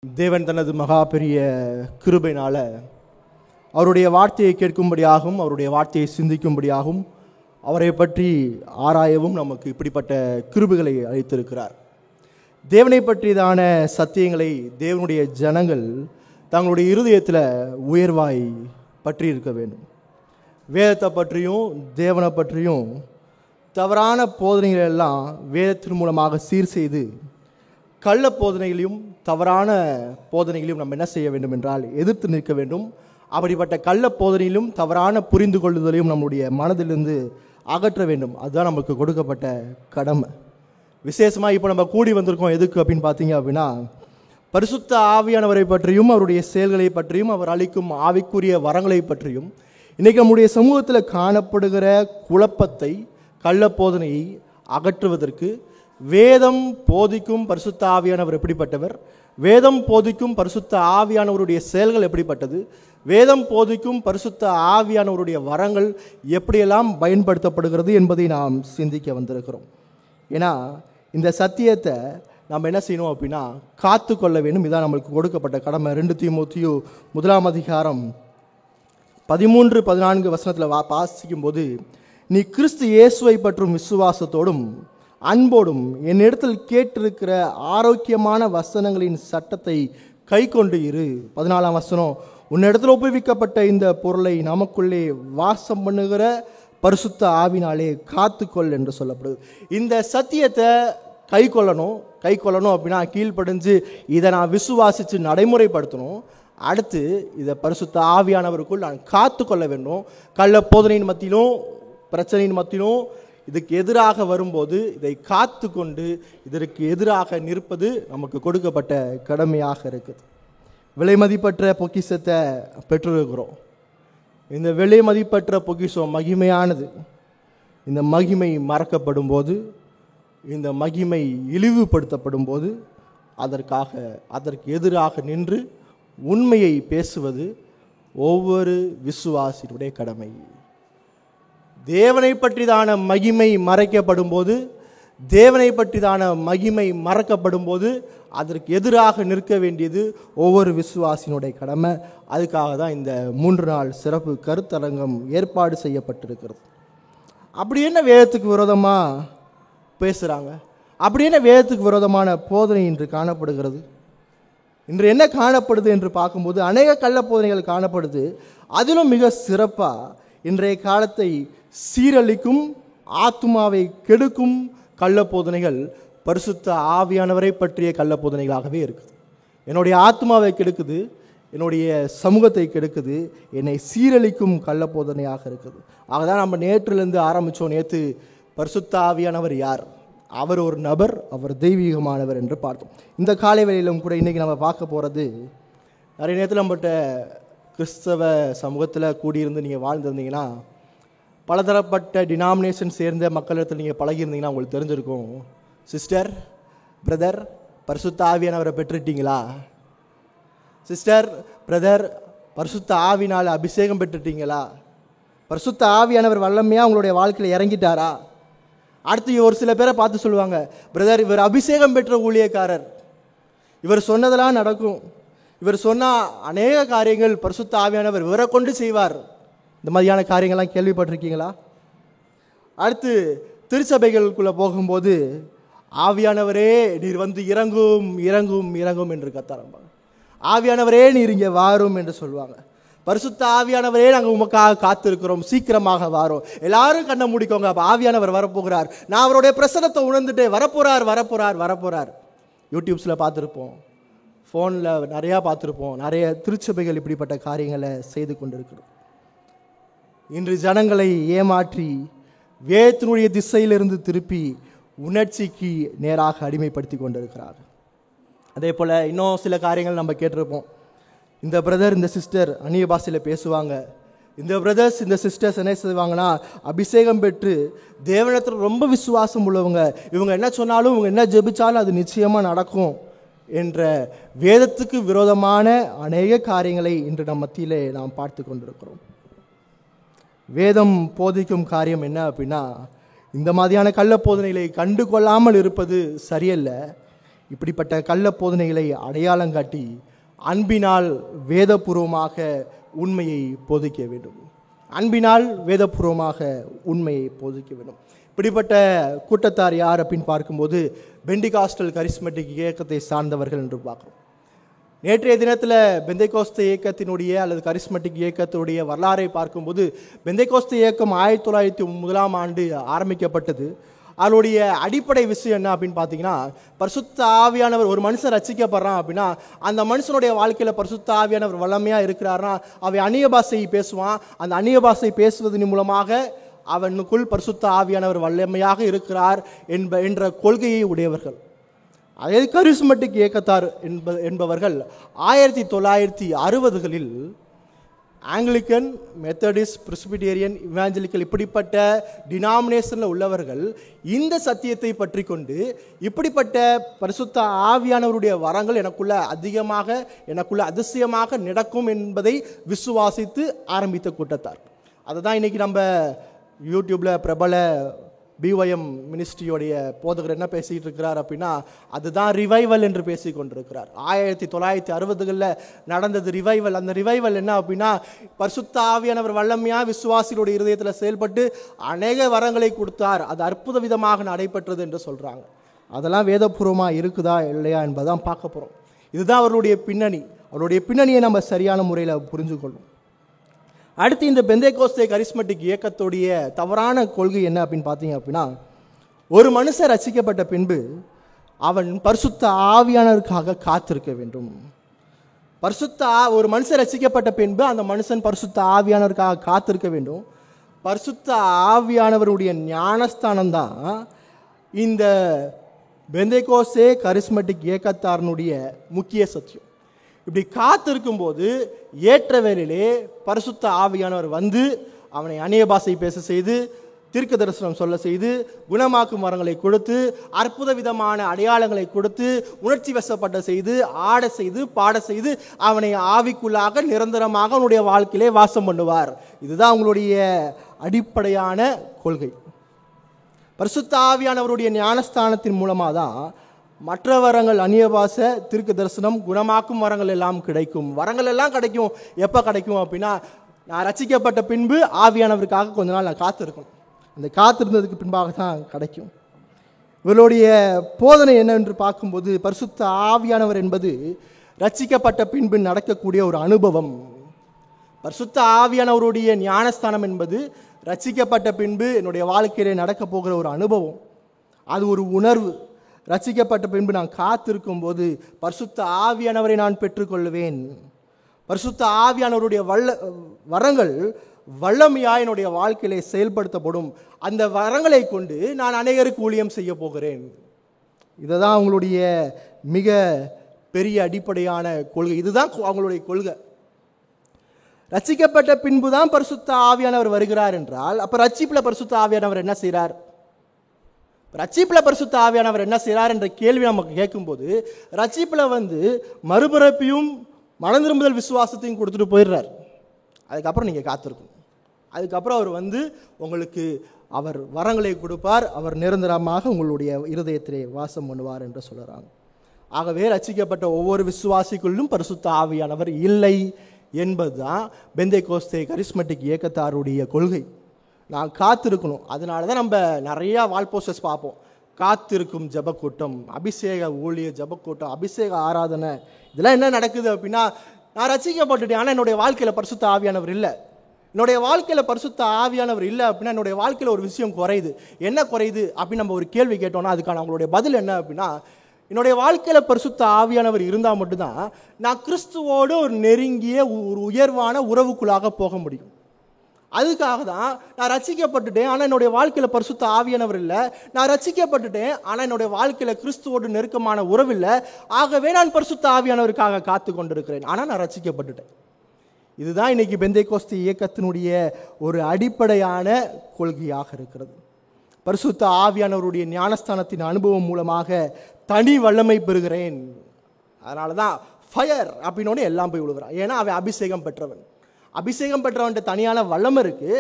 தேவன் தனது மகா பெரிய கிருபையினால அவருடைய வார்த்தையை கேட்கும்படியாகவும் அவருடைய வார்த்தையை சிந்திக்கும்படியாகவும் அவரை பற்றி ஆராயவும் நமக்கு இப்படிப்பட்ட கிருபைகளை அளித்திருக்கிறார். தேவனை பற்றியதான சத்தியங்களை தேவனுடைய ஜனங்கள் தங்களுடைய இருதயத்தில் உயர்வாய் பற்றி இருக்க வேண்டும். வேதத்தை பற்றியும் தேவனை பற்றியும் தவறான போதனைகள் எல்லாம் வேதத்தின் மூலமாக சீர் செய்து கள்ள போதனைகளையும் தவறான போதனைகளையும் நம்ம என்ன செய்ய வேண்டும் என்றால் எதிர்த்து நிற்க வேண்டும். அப்படிப்பட்ட கள்ள போதனையிலும் தவறான புரிந்து கொள்ளுதலையும் நம்முடைய மனதிலிருந்து அகற்ற வேண்டும். அதுதான் நமக்கு கொடுக்கப்பட்ட கடமை. விசேஷமாக இப்போ நம்ம கூடி வந்திருக்கோம் எதுக்கு அப்படின்னு பார்த்தீங்க அப்படின்னா, பரிசுத்த ஆவியானவரை பற்றியும் அவருடைய செயல்களை பற்றியும் அவர் அளிக்கும் ஆவிக்குரிய வரங்களை பற்றியும் இன்றைக்கி நம்முடைய சமூகத்தில் காணப்படுகிற குழப்பத்தை கள்ள போதனையை அகற்றுவதற்கு வேதம் போதிக்கும் பரிசுத்த ஆவியானவர் எப்படிப்பட்டவர், வேதம் போதிக்கும் பரிசுத்த ஆவியானவருடைய செயல்கள் எப்படிப்பட்டது, வேதம் போதிக்கும் பரிசுத்த ஆவியானவருடைய வரங்கள் எப்படியெல்லாம் பயன்படுத்தப்படுகிறது என்பதை நாம் சிந்திக்க வந்திருக்கிறோம். ஏன்னா இந்த சத்தியத்தை நம்ம என்ன செய்யணும் அப்படின்னா காத்து கொள்ள வேண்டும். இதான் நம்மளுக்கு கொடுக்கப்பட்ட கடமை. 2 தீமோத்தேயு 1 13-14 வசனத்தில் வாசிக்கும் போது, நீ கிறிஸ்து இயேசுவை பற்றும் விசுவாசத்தோடும் அன்போடும் என்னிடத்தில் கேட்டிருக்கிற ஆரோக்கியமான வசனங்களின் சட்டத்தை கை கொண்டு இரு. 14ஆம் வசனம், உன்னிடத்தில் ஒப்புவிக்கப்பட்ட இந்த பொருளை நமக்குள்ளே வாசம் பண்ணுகிற பரிசுத்த ஆவினாலே காத்துக்கொள் என்று சொல்லப்படுது. இந்த சத்தியத்தை கை கொள்ளணும் அப்படின்னா கீழ்ப்படிஞ்சு இதை நான் விசுவாசித்து நடைமுறைப்படுத்தணும். அடுத்து இதை பரிசுத்த ஆவியானவருக்குள் நான் காத்து கொள்ள வேண்டும். கள்ள போதனையின் மத்தியிலும் பிரச்சனையின் மத்தியிலும் இதுக்கு எதிராக வரும்போது இதை காத்து கொண்டு இதற்கு எதிராக நிற்பது நமக்கு கொடுக்கப்பட்ட கடமையாக இருக்குது. விலை மதிப்பற்ற பொக்கிஷத்தை பெற்றிருக்கிறோம். இந்த விலை மதிப்பற்ற பொக்கிஷம் மகிமையானது. இந்த மகிமை மறக்கப்படும் போது, இந்த மகிமை இழிவுபடுத்தப்படும் போது அதற்கு எதிராக நின்று உண்மையை பேசுவது ஒவ்வொரு விசுவாசியுடைய கடமை. தேவனை பற்றிதான மகிமை மறைக்கப்படும் போது, தேவனை பற்றிதான மகிமை மறக்கப்படும் போது அதற்கு எதிராக நிற்க வேண்டியது ஒவ்வொரு விசுவாசியினுடைய கடமை. அதுக்காக தான் இந்த 3 நாள் சிறப்பு கருத்தரங்கம் ஏற்பாடு செய்யப்பட்டிருக்கிறது. அப்படி என்ன வேதத்துக்கு விரோதமாக பேசுகிறாங்க, அப்படி என்ன வேதத்துக்கு விரோதமான போதனை இன்று காணப்படுகிறது? இன்று என்ன காணப்படுது என்று பார்க்கும்போது அநேக கள்ள போதனைகள் காணப்படுது. அதிலும் மிக சிறப்பாக இன்றைய காலத்தை சீரழிக்கும், ஆத்துமாவை கெடுக்கும் கள்ள போதனைகள் பரிசுத்த ஆவியானவரை பற்றிய கள்ள போதனைகளாகவே இருக்குது. என்னுடைய ஆத்மாவை கெடுக்குது, என்னுடைய சமூகத்தை கெடுக்குது, என்னை சீரழிக்கும் கள்ள போதனையாக இருக்குது. ஆகதான் நம்ம நேற்றிலிருந்து ஆரம்பித்தோம். நேற்று பரிசுத்த ஆவியானவர் யார், அவர் ஒரு நபர், அவர் தெய்வீகமானவர் என்று பார்த்தோம். இந்த காலை வேளையிலும் கூட இன்றைக்கி நம்ம பார்க்க போகிறது, நிறைய நேரத்தில் நம்மகிட்ட கிறிஸ்தவ சமூகத்தில் கூடியிருந்து நீங்கள் வாழ்ந்திருந்தீங்கன்னா, பலதரப்பட்ட டினாமினேஷன் சேர்ந்த மக்களிடத்தில் நீங்கள் பழகியிருந்தீங்கன்னா உங்களுக்கு தெரிஞ்சிருக்கும். சிஸ்டர், பிரதர், பரிசுத்த ஆவியானவரை பெற்றுட்டீங்களா? சிஸ்டர், பிரதர், பரிசுத்த ஆவினால் அபிஷேகம் பெற்றுட்டீங்களா? பரிசுத்த ஆவியானவர் வல்லமையாக உங்களுடைய வாழ்க்கையில் இறங்கிட்டாரா? அடுத்து ஒரு சில பேரை பார்த்து சொல்லுவாங்க, பிரதர், இவர் அபிஷேகம் பெற்ற ஊழியக்காரர், இவர் சொன்னதெல்லாம் நடக்கும், இவர் சொன்னால் அநேக காரியங்கள் பரிசுத்த ஆவியானவர் இவரை கொண்டு செய்வார். இந்த மாதிரியான காரியங்கள்லாம் கேள்விப்பட்டிருக்கீங்களா? அடுத்து திருச்சபைகளுக்குள்ளே போகும்போது, ஆவியானவரே நீர் வந்து இறங்கும் இறங்கும் இறங்கும் என்று கத்தாரம்பாங்க. ஆவியானவரே நீர் இங்கே வாரும் என்று சொல்லுவாங்க. பரிசுத்த ஆவியானவரே நாங்கள் உமக்காக காத்திருக்கிறோம், சீக்கிரமாக வாரும். எல்லாரும் கண்ணை மூடிக்கோங்க, அப்போ ஆவியானவர் வரப்போகிறார், நான் அவருடைய பிரசனத்தை உணர்ந்துட்டு வரப்போறார். யூடியூப்ஸில் பார்த்துருப்போம், ஃபோனில் நிறையா பார்த்துருப்போம். நிறைய திருச்சபைகள் இப்படிப்பட்ட காரியங்களை செய்து கொண்டிருக்கிறோம். இன்று ஜனங்களை ஏமாற்றி வேதத்தினுடைய திசையிலிருந்து திருப்பி உணர்ச்சிக்கு நேராக அடிமைப்படுத்தி கொண்டிருக்கிறார்கள். அதே போல் இன்னும் சில காரியங்கள் நம்ம கேட்டிருப்போம். இந்த பிரதர், இந்த சிஸ்டர் அந்நிய பாஷையில் பேசுவாங்க. இந்த பிரதர்ஸ், இந்த சிஸ்டர்ஸ் என்ன செய்வாங்கன்னா, அபிஷேகம் பெற்று தேவனிடத்தில் ரொம்ப விசுவாசம் உள்ளவங்க, இவங்க என்ன சொன்னாலும், இவங்க என்ன ஜெபிச்சாலும் அது நிச்சயமாக நடக்கும் என்ற வேதத்துக்கு விரோதமான அநேக காரியங்களை இன்று நம் மத்தியிலே நாம் பார்த்து கொண்டிருக்கிறோம். வேதம் போதிக்கும் காரியம் என்ன அப்படின்னா, இந்த மாதிரியான கள்ள போதனைகளை கண்டு கொள்ளாமல் இருப்பது சரியல்ல. இப்படிப்பட்ட கள்ள போதனைகளை அடையாளம் காட்டி அன்பினால் வேதபூர்வமாக உண்மையை போதிக்க வேண்டும். அன்பினால் வேதபூர்வமாக உண்மையை போதிக்க வேண்டும். இப்படிப்பட்ட கூட்டத்தார் யார் அப்படின்னு பார்க்கும்போது பெண்டிகாஸ்டல் கரிஸ்மெட்டிக் இயக்கத்தை சார்ந்தவர்கள் என்று பார்க்குறோம். நேற்றைய தினத்தில் பெந்தைகோஸ்தே இயக்கத்தினுடைய அல்லது கரிஸ்மெட்டிக் இயக்கத்தினுடைய வரலாறை பார்க்கும்போது பெந்தைகோஸ்தே இயக்கம் 1901 ஆரம்பிக்கப்பட்டது. அதனுடைய அடிப்படை விஷயம் என்ன அப்படின்னு பார்த்தீங்கன்னா, பரிசுத்த ஆவியானவர், ஒரு மனுஷன் ரட்சிக்கப்படுறான் அப்படின்னா அந்த மனுஷனுடைய வாழ்க்கையில் பரிசுத்த ஆவியானவர் வல்லமையாக இருக்கிறாருன்னா அவன் அந்நிய பாஷையை பேசுவான். அந்த அந்நிய பாஷை பேசுவதன் மூலமாக அவனுக்குள் பரிசுத்த ஆவியானவர் வல்லமையாக இருக்கிறார் என்ற கொள்கையை உடையவர்கள். அதே கரிஸ்மெட்டிக் இயக்கத்தார் என்பவர்கள் 1960களில் ஆங்கிலிக்கன், மெத்தடிஸ்ட், பிரெஸ்பிட்டேரியன், இவாஞ்சலிக்கல் இப்படிப்பட்ட டினாமினேஷனில் உள்ளவர்கள் இந்த சத்தியத்தை பற்றி கொண்டு இப்படிப்பட்ட பரிசுத்த ஆவியானவருடைய வரங்கள் எனக்குள்ள அதிசயமாக நடக்கும் என்பதை விசுவாசித்து ஆரம்பித்த கூட்டத்தார். அதை தான் இன்றைக்கி நம்ம யூடியூப்பில் பிரபல BYM மினிஸ்ட்ரியோடைய போதகர் என்ன பேசிகிட்டு இருக்கிறார் அப்படின்னா, அதுதான் ரிவைவல் என்று பேசி கொண்டிருக்கிறார். 1960களில் நடந்தது ரிவைவல். அந்த ரிவைவல் என்ன அப்படின்னா, பரிசுத்த ஆவியானவர் வல்லமையாக விசுவாசிகளுடைய இருதயத்தில் செயல்பட்டு அநேக வரங்களை கொடுத்தார், அது அற்புத விதமாக நடைபெற்றது என்று சொல்கிறாங்க. அதெல்லாம் வேதபூர்வமாக இருக்குதா இல்லையா என்பதான் பார்க்க போகிறோம். இதுதான் அவருடைய பின்னணி. அவருடைய பின்னணியை நம்ம சரியான முறையில் புரிஞ்சுக்கொள்ளும். அடுத்து இந்த பெந்தைகோஸ்தே கரிஸ்மெட்டிக் இயக்கத்துடைய தவறான கொள்கை என்ன அப்படின்னு பார்த்தீங்க அப்படின்னா, ஒரு மனுஷன் ரட்சிக்கப்பட்ட பின்பு அவன் பரிசுத்த ஆவியானவருக்காக காத்திருக்க வேண்டும். ஒரு மனுஷன் ரட்சிக்கப்பட்ட பின்பு அந்த மனுஷன் பரிசுத்த ஆவியானவருக்காக காத்திருக்க வேண்டும். பரிசுத்த ஆவியானவருடைய ஞானஸ்தானம் தான் இந்த பெந்தைகோஸ்தே கரிஸ்மெட்டிக் இயக்கத்தாரனுடைய முக்கிய சத்தியம். இப்படி காத்திருக்கும்போது ஏற்ற வேளையிலே பரிசுத்த ஆவியானவர் வந்து அவனை அந்நிய பாஷை பேச செய்து, தீர்க்க தரிசனம் சொல்ல செய்து, குணமாக்கும் வரங்களை கொடுத்து, அற்புத விதமான அடையாளங்களை கொடுத்து, உணர்ச்சி வசப்பட்ட செய்து, ஆட செய்து, பாட செய்து அவனை ஆவிக்குள்ளாக நிரந்தரமாக அவனுடைய வாழ்க்கையிலே வாசம் பண்ணுவார். இதுதான் அவங்களுடைய அடிப்படையான கொள்கை. பரிசுத்த ஆவியானவருடைய ஞானஸ்தானத்தின் மூலமாக தான் மற்ற வரங்கள், அந்நிய பாஷை, தீர்க்க தரிசனம், குணமாக்கும் வரங்கள் எல்லாம் கிடைக்கும். வரங்கள் எல்லாம் கிடைக்கும். எப்போ கிடைக்கும் அப்படின்னா, நான் ரட்சிக்கப்பட்ட பின்பு ஆவியானவருக்காக கொஞ்ச நாள் நான் காத்திருக்கணும். அந்த காத்திருந்ததுக்கு பின்பாக தான் கிடைக்கும். இவருடைய போதனை என்னவென்று பார்க்கும்போது, பரிசுத்த ஆவியானவர் என்பது ரட்சிக்கப்பட்ட பின்பு நடக்கக்கூடிய ஒரு அனுபவம். பரிசுத்த ஆவியானவருடைய ஞானஸ்தானம் என்பது ரட்சிக்கப்பட்ட பின்பு என்னுடைய வாழ்க்கையிலே நடக்க போகிற ஒரு அனுபவம். அது ஒரு உணர்வு. ரட்சிக்கப்பட்ட பின்பு நான் காத்திருக்கும் போது பரிசுத்த ஆவியானவரை நான் பெற்றுக்கொள்வேன். பரிசுத்த ஆவியானவருடைய வரங்கள் வல்லமையாய் என்னுடைய வாழ்க்கையிலே செயல்படுத்தப்படும். அந்த வரங்களை கொண்டு நான் அநேகருக்கு ஊழியம் செய்ய போகிறேன். இதுதான் அவங்களுடைய மிக பெரிய அடிப்படையான கொள்கை. இதுதான் அவங்களுடைய கொள்கை. ரட்சிக்கப்பட்ட பின்பு தான் பரிசுத்த ஆவியானவர் வருகிறார் என்றால், அப்போ ரட்சிப்பில் பரிசுத்த ஆவியானவர் என்ன செய்கிறார்? ரட்சிப்பில் பரிசுத்த ஆவியானவர் என்ன செய்கிறார் என்ற கேள்வி நமக்கு கேட்கும்போது, ரட்சிப்பில் மறுபிறப்பையும் மனந்திரும்புதல் விசுவாசத்தையும் கொடுத்துட்டு போயிடுறார். அதுக்கப்புறம் நீங்கள் காத்திருக்கணும். அதுக்கப்புறம் அவர் உங்களுக்கு அவர் வரங்களை கொடுப்பார். அவர் நிரந்தரமாக உங்களுடைய இருதயத்திலே வாசம் பண்ணுவார் என்று சொல்கிறாங்க. ஆகவே ரட்சிக்கப்பட்ட ஒவ்வொரு விசுவாசிக்குள்ளும் பரிசுத்த ஆவியானவர் இல்லை என்பதுதான் பெந்தைகோஸ்தே கரிஸ்மெட்டிக் இயக்கத்தாருடைய கொள்கை. நான் காத்திருக்கணும். அதனால தான் நம்ம நிறையா வால்போஸ்டர்ஸ் பார்ப்போம். காத்திருக்கும் ஜபக்கூட்டம், அபிஷேக ஊழிய ஜபக்கூட்டம், அபிஷேக ஆராதனை, இதெல்லாம் என்ன நடக்குது அப்படின்னா, நான் ரட்சிக்கப்பட்டுட்டேன், ஆனால் என்னுடைய வாழ்க்கையில் பரிசுத்த ஆவியானவர் இல்லை. என்னுடைய வாழ்க்கையில் பரிசுத்த ஆவியானவர் இல்லை அப்படின்னா என்னுடைய வாழ்க்கையில் ஒரு விஷயம் குறையுது. என்ன குறையுது அப்படின்னு நம்ம ஒரு கேள்வி கேட்டோம்னா அதுக்கான அவங்களுடைய பதில் என்ன அப்படின்னா, என்னுடைய வாழ்க்கையில் பரிசுத்த ஆவியானவர் இருந்தால் மட்டும்தான் நான் கிறிஸ்துவோடு ஒரு நெருங்கிய ஒரு உயர்வான உறவுக்குள்ளாக போக முடியும். அதுக்காக தான் நான் ரட்சிக்கப்பட்டுட்டேன், ஆனால் என்னுடைய வாழ்க்கையில் பரிசுத்த ஆவியானவர் இல்லை. நான் ரட்சிக்கப்பட்டுட்டேன், ஆனால் என்னுடைய வாழ்க்கையில் கிறிஸ்துவோடு நெருக்கமான உறவு இல்லை. ஆகவே நான் பரிசுத்த ஆவியானவருக்காக காத்து கொண்டிருக்கிறேன், ஆனால் நான் ரட்சிக்கப்பட்டுட்டேன். இதுதான் இன்னைக்கு பெந்தைகோஸ்தே இயக்கத்தினுடைய ஒரு அடிப்படையான கொள்கையாக இருக்கிறது. பரிசுத்த ஆவியானவருடைய ஞானஸ்தானத்தின் அனுபவம் மூலமாக தனி வல்லமை பெறுகிறேன். அதனால தான் ஃபயர் அப்படின்னோட எல்லாம் போய் விழுகிறான். ஏன்னா அவன் அபிஷேகம் பெற்றவன். அபிஷேகம் பெற்றவன்ட்ட தனியான வல்லமை இருக்கு.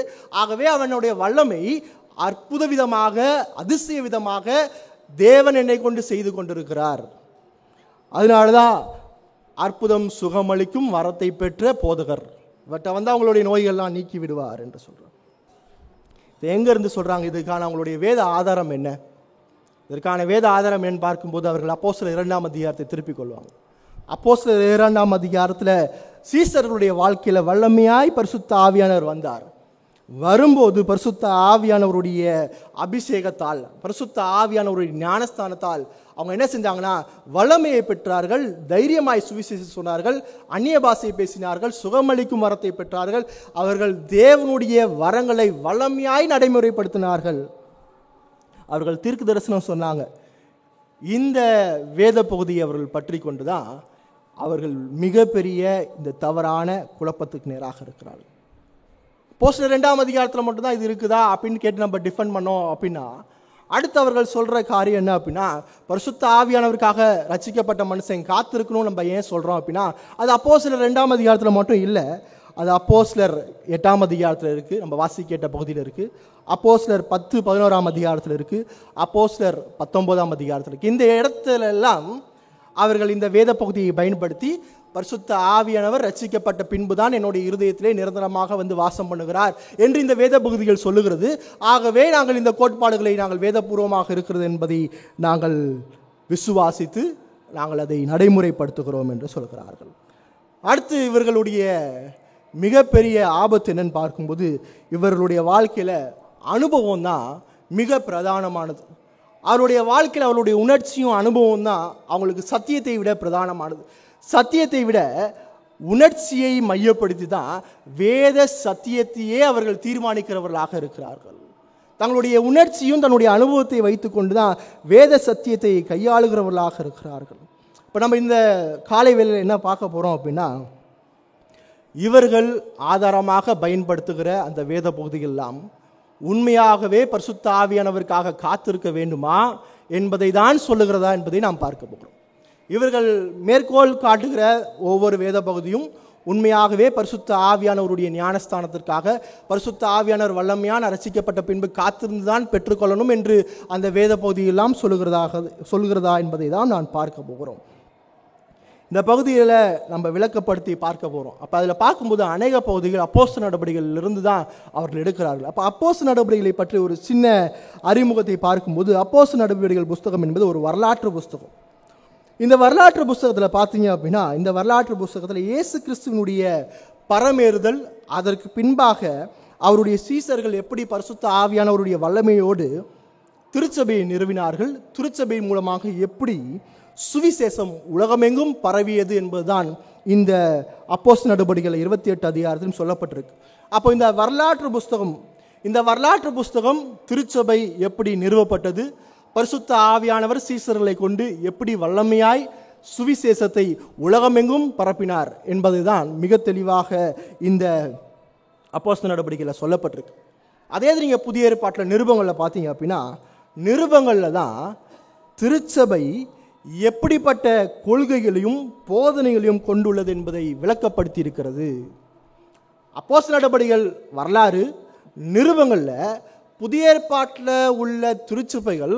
ஆகவே அவனுடைய வல்லமை அற்புத விதமாக, அதிசய விதமாக தேவன் என்னை கொண்டு செய்து கொண்டிருக்கிறார். அதனால தான் அற்புதம் சுகமளிக்கும் வரத்தை பெற்ற போதகர், இவர்கிட்ட வந்து அவங்களுடைய நோய்கள்லாம் நீக்கி விடுவார் என்று சொல்கிறார். இது எங்கேருந்து சொல்கிறாங்க? இதுக்கான அவங்களுடைய வேத ஆதாரம் என்ன? இதற்கான வேத ஆதாரம் என்னன்னு பார்க்கும்போது அவர்கள் அப்போஸ்தலர் 2ஆம் அதிகாரத்தை திருப்பிக் கொள்வாங்க. அப்போஸ்தலர் 2ஆம் அதிகாரத்தில் சீசர்களுடைய வாழ்க்கையில் வல்லமையாய் பரிசுத்த ஆவியானவர் வந்தார். வரும்போது பரிசுத்த ஆவியானவருடைய அபிஷேகத்தால், பரிசுத்த ஆவியானவருடைய ஞானஸ்தானத்தால் அவங்க என்ன செஞ்சாங்கன்னா வல்லமையை பெற்றார்கள், தைரியமாய் சுவிசேஷம் சொன்னார்கள், அந்நிய பாஷையை பேசினார்கள், சுகமளிக்கும் வரத்தை பெற்றார்கள். அவர்கள் தேவனுடைய வரங்களை வல்லமையாய் நடைமுறைப்படுத்தினார்கள். அவர்கள் தீர்க்க தரிசனம் சொன்னாங்க. இந்த வேத பகுதியை அவர்கள் பற்றி கொண்டு தான் அவர்கள் மிகப்பெரிய இந்த தவறான குழப்பத்துக்கு நேராக இருக்கிறார்கள். அப்போஸ்தலர் 2ஆம் அதிகாரத்தில் மட்டும்தான் இது இருக்குதா அப்படின்னு கேட்டு நம்ம டிஃபெண்ட் பண்ணோம் அப்படின்னா, அடுத்து அவர்கள் சொல்கிற காரியம் என்ன அப்படின்னா, பரிசுத்த ஆவியானவருக்காக ரட்சிக்கப்பட்ட மனுஷன் காத்திருக்கணும் நம்ம ஏன் சொல்கிறோம் அப்படின்னா, அது அப்போஸ்தலர் 2ஆம் அதிகாரத்தில் மட்டும் இல்லை, அது அப்போஸ்தலர் 8ஆம் அதிகாரத்தில் இருக்குது, நம்ம வாசி கேட்ட பகுதியில் இருக்குது, அப்போஸ்தலர் 10-11ஆம் அதிகாரத்தில் இருக்குது, அப்போஸ்தலர் 19ஆம் அதிகாரத்தில் இருக்குது. இந்த இடத்துல எல்லாம் அவர்கள் இந்த வேத பகுதியை பயன்படுத்தி பரிசுத்த ஆவியானவர் ரட்சிக்கப்பட்ட பின்புதான் என்னுடைய இருதயத்திலே நிரந்தரமாக வந்து வாசம் பண்ணுகிறார் என்று இந்த வேத பகுதிகள் சொல்லுகிறது. ஆகவே நாங்கள் இந்த கோட்பாடுகளை நாங்கள் வேதபூர்வமாக இருக்கிறது என்பதை நாங்கள் விசுவாசித்து நாங்கள் அதை நடைமுறைப்படுத்துகிறோம் என்று சொல்கிறார்கள். அடுத்து இவர்களுடைய மிகப்பெரிய ஆபத்து என்னன்னு பார்க்கும்போது, இவர்களுடைய வாழ்க்கையில் அனுபவம் தான் மிக பிரதானமானது. அவருடைய வாழ்க்கையில் அவருடைய உணர்ச்சியும் அனுபவம் தான் அவங்களுக்கு சத்தியத்தை விட பிரதானமானது. சத்தியத்தை விட உணர்ச்சியை மையப்படுத்தி தான் வேத சத்தியத்தையே அவர்கள் தீர்மானிக்கிறவர்களாக இருக்கிறார்கள். தங்களுடைய உணர்ச்சியும் தன்னுடைய அனுபவத்தை வைத்துக்கொண்டு தான் வேத சத்தியத்தை கையாளுகிறவர்களாக இருக்கிறார்கள். இப்போ நம்ம இந்த காலை வேளையில் என்ன பார்க்க போகிறோம் அப்படின்னா, இவர்கள் ஆதாரமாக பயன்படுத்துகிற அந்த வேத பகுதிகள் எல்லாம் உண்மையாகவே பரிசுத்த ஆவியானவருக்காக காத்திருக்க வேண்டுமா என்பதை தான் சொல்லுகிறதா என்பதை நாம் பார்க்க போகிறோம். இவர்கள் மேற்கோள் காட்டுகிற ஒவ்வொரு வேத பகுதியும் உண்மையாகவே பரிசுத்த ஆவியானவருடைய ஞானஸ்தானத்திற்காக பரிசுத்த ஆவியானவர் வல்லமையான ரட்சிக்கப்பட்ட பின்பு காத்திருந்து தான் பெற்றுக்கொள்ளணும் என்று அந்த வேத பகுதியெல்லாம் சொல்லுகிறதா என்பதை தான் நான் பார்க்க போகிறோம். இந்த பகுதியில் நம்ம விளக்கப்படுத்தி பார்க்க போகிறோம். அப்போ அதில் பார்க்கும்போது அநேக பகுதிகள் அப்போஸ்தலர் நடபடிகளிலிருந்து தான் அவர்கள் எடுக்கிறார்கள். அப்போ அப்போஸ்தலர் நடபடிகளை பற்றி ஒரு சின்ன அறிமுகத்தை பார்க்கும்போது, அப்போஸ்தலர் நடபடிகள் புஸ்தகம் என்பது ஒரு வரலாற்று புஸ்தகம். இந்த வரலாற்று புஸ்தகத்தில் பார்த்தீங்க அப்படின்னா, இந்த வரலாற்று புஸ்தகத்தில் இயேசு கிறிஸ்துவனுடைய பரமேறுதல், அதற்கு பின்பாக அவருடைய சீசர்கள் எப்படி பரிசுத்த ஆவியானவருடைய வல்லமையோடு திருச்சபையை நிறுவினார்கள், திருச்சபை மூலமாக எப்படி சுவிசேஷம் உலகமெங்கும் பரவியது என்பதுதான் இந்த அப்போஸ்தலர் நடபடிகள் 28 அதிகாரத்திலும் சொல்லப்பட்டிருக்கு. அப்போ இந்த வரலாற்று புஸ்தகம் திருச்சபை எப்படி நிறுவப்பட்டது, பரிசுத்த ஆவியானவர் சீசர்களை கொண்டு எப்படி வல்லமையாய் சுவிசேஷத்தை உலகமெங்கும் பரப்பினார் என்பதுதான் மிக தெளிவாக இந்த அப்போஸ்தலர் நடபடிகளில் சொல்லப்பட்டிருக்கு. அதே நீங்கள் புதிய ஏற்பாட்டில் நிருபங்களில் பார்த்தீங்க அப்படின்னா, நிருபங்களில் தான் திருச்சபை எப்படிப்பட்ட கொள்கைகளையும் போதனைகளையும் கொண்டுள்ளது என்பதை விளக்கப்படுத்தி இருக்கிறது. அப்போஸ்தலர் நடபடிகள் வரலாறு, நிருபங்களில் புதிய ஏற்பாட்டில் உள்ள திருச்சபைகள்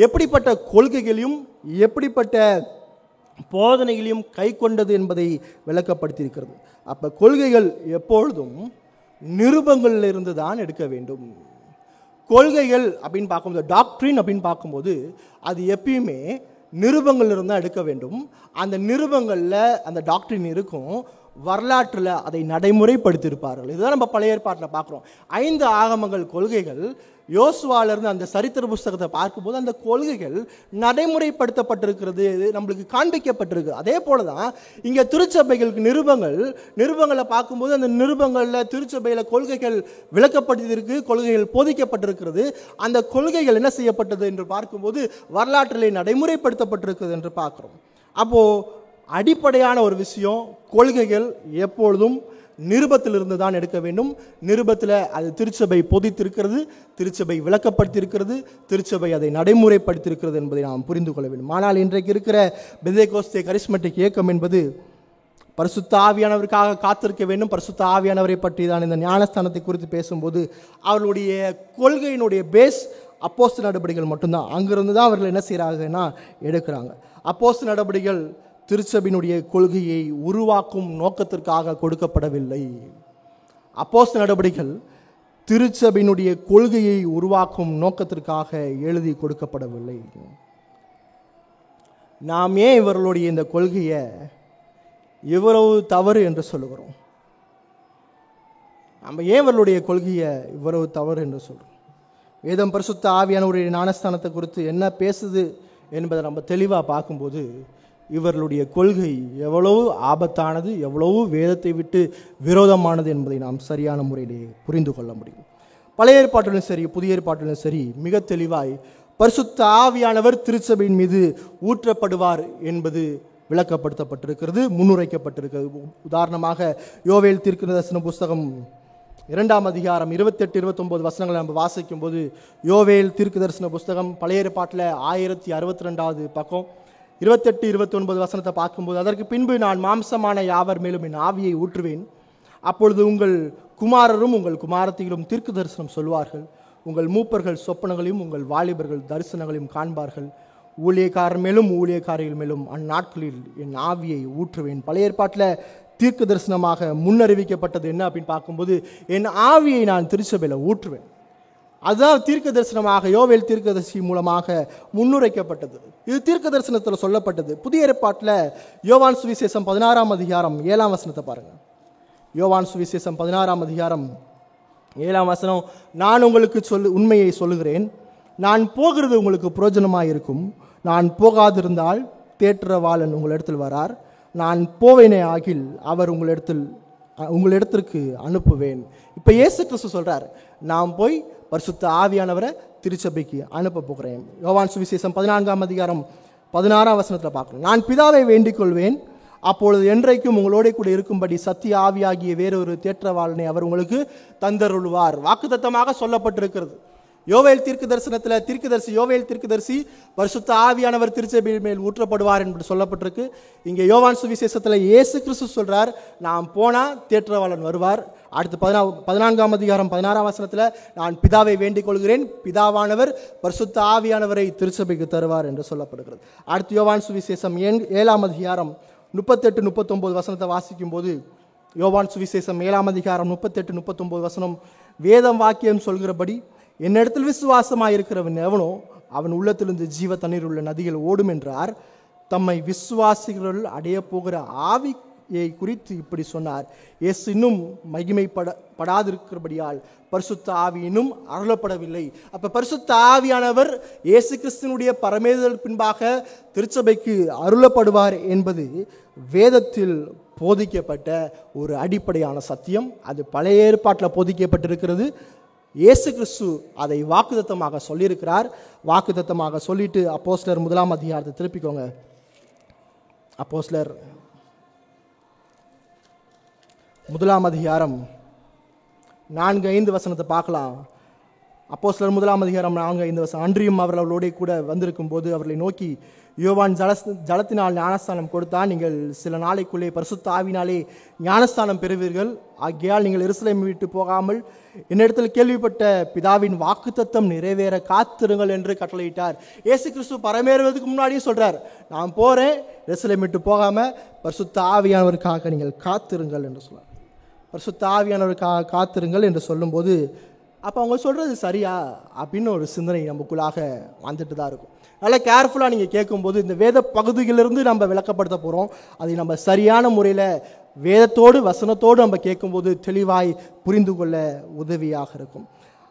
எப்படிப்பட்ட கொள்கைகளையும் எப்படிப்பட்ட போதனைகளையும் கை கொண்டது என்பதை விளக்கப்படுத்தி இருக்கிறது. அப்போ கொள்கைகள் எப்பொழுதும் நிருபங்களில் இருந்து தான் எடுக்க வேண்டும். கொள்கைகள் அப்படின்னு பார்க்கும்போது, டாக்ட்ரின் அப்படின்னு பார்க்கும்போது, அது எப்பயுமே நிருபங்களிலிருந்து தான் எடுக்க வேண்டும். அந்த நிருபங்களில் அந்த டாக்ட்ரின் இருக்கும், வரலாற்றில் அதை நடைமுறைப்படுத்தியிருப்பார்கள். இதுதான் நம்ம பழைய ஏற்பாட்டில் பார்க்குறோம். 5 ஆகமங்கள் கொள்கைகள் யோசுவாவிலிருந்து அந்த சரித்திர புஸ்தகத்தை பார்க்கும்போது அந்த கொள்கைகள் நடைமுறைப்படுத்தப்பட்டிருக்கிறது, நம்மளுக்கு காண்பிக்கப்பட்டிருக்கு. அதே போல தான் இங்கே திருச்சபைகளுக்கு நிருபங்களை பார்க்கும்போது அந்த நிருபங்களில் திருச்சபையில் கொள்கைகள் விளக்கப்படுத்தியிருக்கு, கொள்கைகள் போதிக்கப்பட்டிருக்கிறது. அந்த கொள்கைகள் என்ன செய்யப்பட்டது என்று பார்க்கும்போது வரலாற்றிலே நடைமுறைப்படுத்தப்பட்டிருக்கிறது என்று பார்க்குறோம். அப்போது அடிப்படையான ஒரு விஷயம், கொள்கைகள் எப்பொழுதும் நிருபத்திலிருந்து தான் எடுக்க வேண்டும். நிருபத்தில் அது திருச்சபை போதித்திருக்கிறது, திருச்சபை விளக்கப்படுத்தியிருக்கிறது, திருச்சபை அதை நடைமுறைப்படுத்தியிருக்கிறது என்பதை நாம் புரிந்து கொள்ள வேண்டும். ஆனால் இன்றைக்கு இருக்கிற பெந்தேகோஸ்தே கரிஸ்மேட்டிக் இயக்கம் என்பது பரிசுத்த ஆவியானவருக்காக காத்திருக்க வேண்டும், பரிசுத்த ஆவியானவரை பற்றி தான் இந்த ஞானஸ்தானத்தை குறித்து பேசும்போது அவர்களுடைய கொள்கையினுடைய பேஸ் அப்போஸ்தலர் நடபடிகள் மட்டும்தான். அங்கிருந்து தான் அவர்கள் என்ன செய்கிறாங்கன்னா எடுக்கிறாங்க. அப்போஸ்தலர் நடபடிகள் திருச்சபையினுடைய கொள்கையை உருவாக்கும் நோக்கத்திற்காக கொடுக்கப்படவில்லை. அப்போஸ்தலர் நடவடிக்கைகள் திருச்சபையினுடைய கொள்கையை உருவாக்கும் நோக்கத்திற்காக எழுதி கொடுக்கப்படவில்லை. நாம் ஏன் இவர்களுடைய இந்த கொள்கையை இவ்வளவு தவறு என்று சொல்லுகிறோம்? நம்ம ஏன் இவர்களுடைய கொள்கையை இவ்வளவு தவறு என்று சொல்கிறோம்? வேதம் பரிசுத்த ஆவியானவருடைய ஞானஸ்தானத்தை குறித்து என்ன பேசுது என்பதை நம்ம தெளிவாக பார்க்கும்போது இவர்களுடைய கொள்கை எவ்வளவு ஆபத்தானது, எவ்வளவு வேதத்தை விட்டு விரோதமானது என்பதை நாம் சரியான முறையிலே புரிந்து கொள்ள முடியும். பழைய ஏற்பாட்டிலும் சரி புதிய ஏற்பாட்டிலும் சரி மிக தெளிவாய் பரிசுத்த ஆவியானவர் திருச்சபையின் மீது ஊற்றப்படுவார் என்பது விளக்கப்படுத்தப்பட்டிருக்கிறது, முன்னுரைக்கப்பட்டிருக்கிறது. உதாரணமாக யோவேல் தீர்க்கதரிசன புஸ்தகம் 2ஆம் அதிகாரம் 28-29 வசனங்களை நம்ம வாசிக்கும் போது, யோவேல் தீர்க்கதரிசன புஸ்தகம் பழைய ஏற்பாட்டில் 1062வது பக்கம் 28-29 வசனத்தை பார்க்கும்போது, அதற்கு பின்பு நான் மாம்சமான யாவர் மேலும் என் ஆவியை ஊற்றுவேன், அப்பொழுது உங்கள் குமாரரும் உங்கள் குமாரத்திகளும் தீர்க்க தரிசனம் சொல்வார்கள், உங்கள் மூப்பர்கள் சொப்பனங்களையும் உங்கள் வாலிபர்கள் தரிசனங்களையும் காண்பார்கள், ஊழியக்காரர் மேலும் ஊழியக்காரிகள் மேலும் அந்நாட்களில் என் ஆவியை ஊற்றுவேன். பழைய ஏற்பாட்டில் தீர்க்க தரிசனமாக முன்னறிவிக்கப்பட்டது என்ன அப்படின்னு பார்க்கும்போது, என் ஆவியை நான் திருச்சபையில் ஊற்றுவேன். அதுதான் தீர்க்க தரிசனமாக யோவேல் தீர்க்கதரிசி மூலமாக முன்னுரைக்கப்பட்டது. இது தீர்க்க தரிசனத்தில் சொல்லப்பட்டது. புதிய ஏற்பாட்டில் யோவான் சுவிசேஷம் 16ஆம் அதிகாரம் 7ஆம் வசனத்தை பாருங்கள். யோவான் சுவிசேஷம் 16ஆம் அதிகாரம் 7ஆம் வசனம், நான் உங்களுக்கு உண்மையை சொல்லுகிறேன், நான் போகிறது உங்களுக்கு புரோஜனமாக இருக்கும், நான் போகாதிருந்தால் தேற்றவாளன் உங்களிடத்தில் வரார், நான் போவேனே ஆகில் அவர் உங்களிடத்திற்கு அனுப்புவேன். இப்போ இயேசு கிறிஸ்து சொல்கிறார், நான் போய் பரிசுத்த ஆவியானவரை திருச்சபைக்கு அனுப்ப போகிறேன். யோவான் சுவிசேஷம் 14ஆம் அதிகாரம் 16ஆம் வசனத்தில் பார்க்கணும், நான் பிதாவை வேண்டிக் கொள்வேன், அப்பொழுது என்றைக்கும் உங்களோட கூட இருக்கும்படி சத்திய ஆவியாகிய வேறொரு தேற்றவாளனை அவர் உங்களுக்கு தந்தருள்வார். வாக்குத்தத்தமாக சொல்லப்பட்டிருக்கிறது. யோவேல் தீர்க்க தரிசனத்தில் தீர்க்கதரிசி யோவேல் தீர்க்கதரிசி பரிசுத்த ஆவியானவர் திருச்சபை மேல் ஊற்றப்படுவார் என்று சொல்லப்பட்டிருக்கு. இங்கே யோவான் சுவிசேஷத்தில் இயேசு கிறிஸ்து சொல்றார், நான் போனால் தேற்றவாளன் வருவார். அடுத்து 14ஆம் அதிகாரம் 16ஆம் வசனத்தில் நான் பிதாவை வேண்டிக் கொள்கிறேன், பிதாவானவர் பரிசுத்த ஆவியானவரை திருச்சபைக்கு தருவார் என்று சொல்லப்படுகிறது. அடுத்து யோவான் சுவிசேஷம் 7ஆம் அதிகாரம் 38-39 வசனத்தை வாசிக்கும் போது, யோவான் சுவிசேஷம் 7ஆம் அதிகாரம் 38-39 வசனம், வேதம் வாக்கியம் சொல்கிறபடி என்னிடத்தில் விசுவாசமாக இருக்கிறவன் எவனோ அவன் உள்ளத்திலிருந்து ஜீவ தண்ணீர் உள்ள நதிகள் ஓடும் என்றார். தம்மை விசுவாசிகள் அடைய போகிற ஆவியை குறித்து இப்படி சொன்னார். இயேசு இன்னும் மகிமைப்படாதிருக்கிறபடியால் பரிசுத்த ஆவி இன்னும் அருளப்படவில்லை. அப்ப பரிசுத்த ஆவியானவர் இயேசு கிறிஸ்துவினுடைய பரமேறுதல் பின்பாக திருச்சபைக்கு அருளப்படுவார் என்பது வேதத்தில் போதிக்கப்பட்ட ஒரு அடிப்படையான சத்தியம். அது பழைய ஏற்பாட்டில் போதிக்கப்பட்டிருக்கிறது. இயேசு கிறிஸ்து அதை வாக்குத்தத்தமாக சொல்லியிருக்கிறார். வாக்குத்தத்தமாக சொல்லிட்டு அப்போஸ்தலர் 1ஆம் அதிகாரத்தை திருப்பிக்கோங்க. அப்போஸ்தலர் 1ஆம் அதிகாரம் 4-5 வசனத்தை பார்க்கலாம். அப்போஸ்தலர் 1ஆம் அதிகாரம் 4-5 வசனம், அன்றியும் அவர்களோட கூட வந்திருக்கும் போது அவர்களை நோக்கி, யோவான் ஜலத்தினால் ஞானஸ்தானம் கொடுத்தான், நீங்கள் சில நாளைக்குள்ளே பரிசுத்த ஆவினாலே ஞானஸ்தானம் பெறுவீர்கள், ஆகையால் நீங்கள் எருசலேம் விட்டு போகாமல் என்னிடத்தில் கேள்விப்பட்ட பிதாவின் வாக்குத்தத்தம் நிறைவேற காத்திருங்கள் என்று கட்டளையிட்டார். இயேசு கிறிஸ்து பரமேறுவதற்கு முன்னாடியே சொல்றார், நான் போறேன், எருசலேம் விட்டு போகாம பரிசுத்த ஆவியானவருக்காக நீங்கள் காத்திருங்கள் என்று சொல்றார். பரிசுத்த ஆவியானவருக்காக காத்திருங்கள் என்று சொல்லும்போது, அப்போ அவங்க சொல்றது சரியா அப்படின்னு ஒரு சிந்தனை நமக்குள்ளாக வந்துட்டு தான் இருக்கும். நல்லா கேர்ஃபுல்லாக நீங்கள் கேட்கும்போது, இந்த வேத பகுதிகளிலிருந்து நம்ம விளக்கப்படுத்த போகிறோம். அதை நம்ம சரியான முறையில் வேதத்தோடு வசனத்தோடு நம்ம கேட்கும்போது தெளிவாய் புரிந்து கொள்ள உதவியாக இருக்கும்.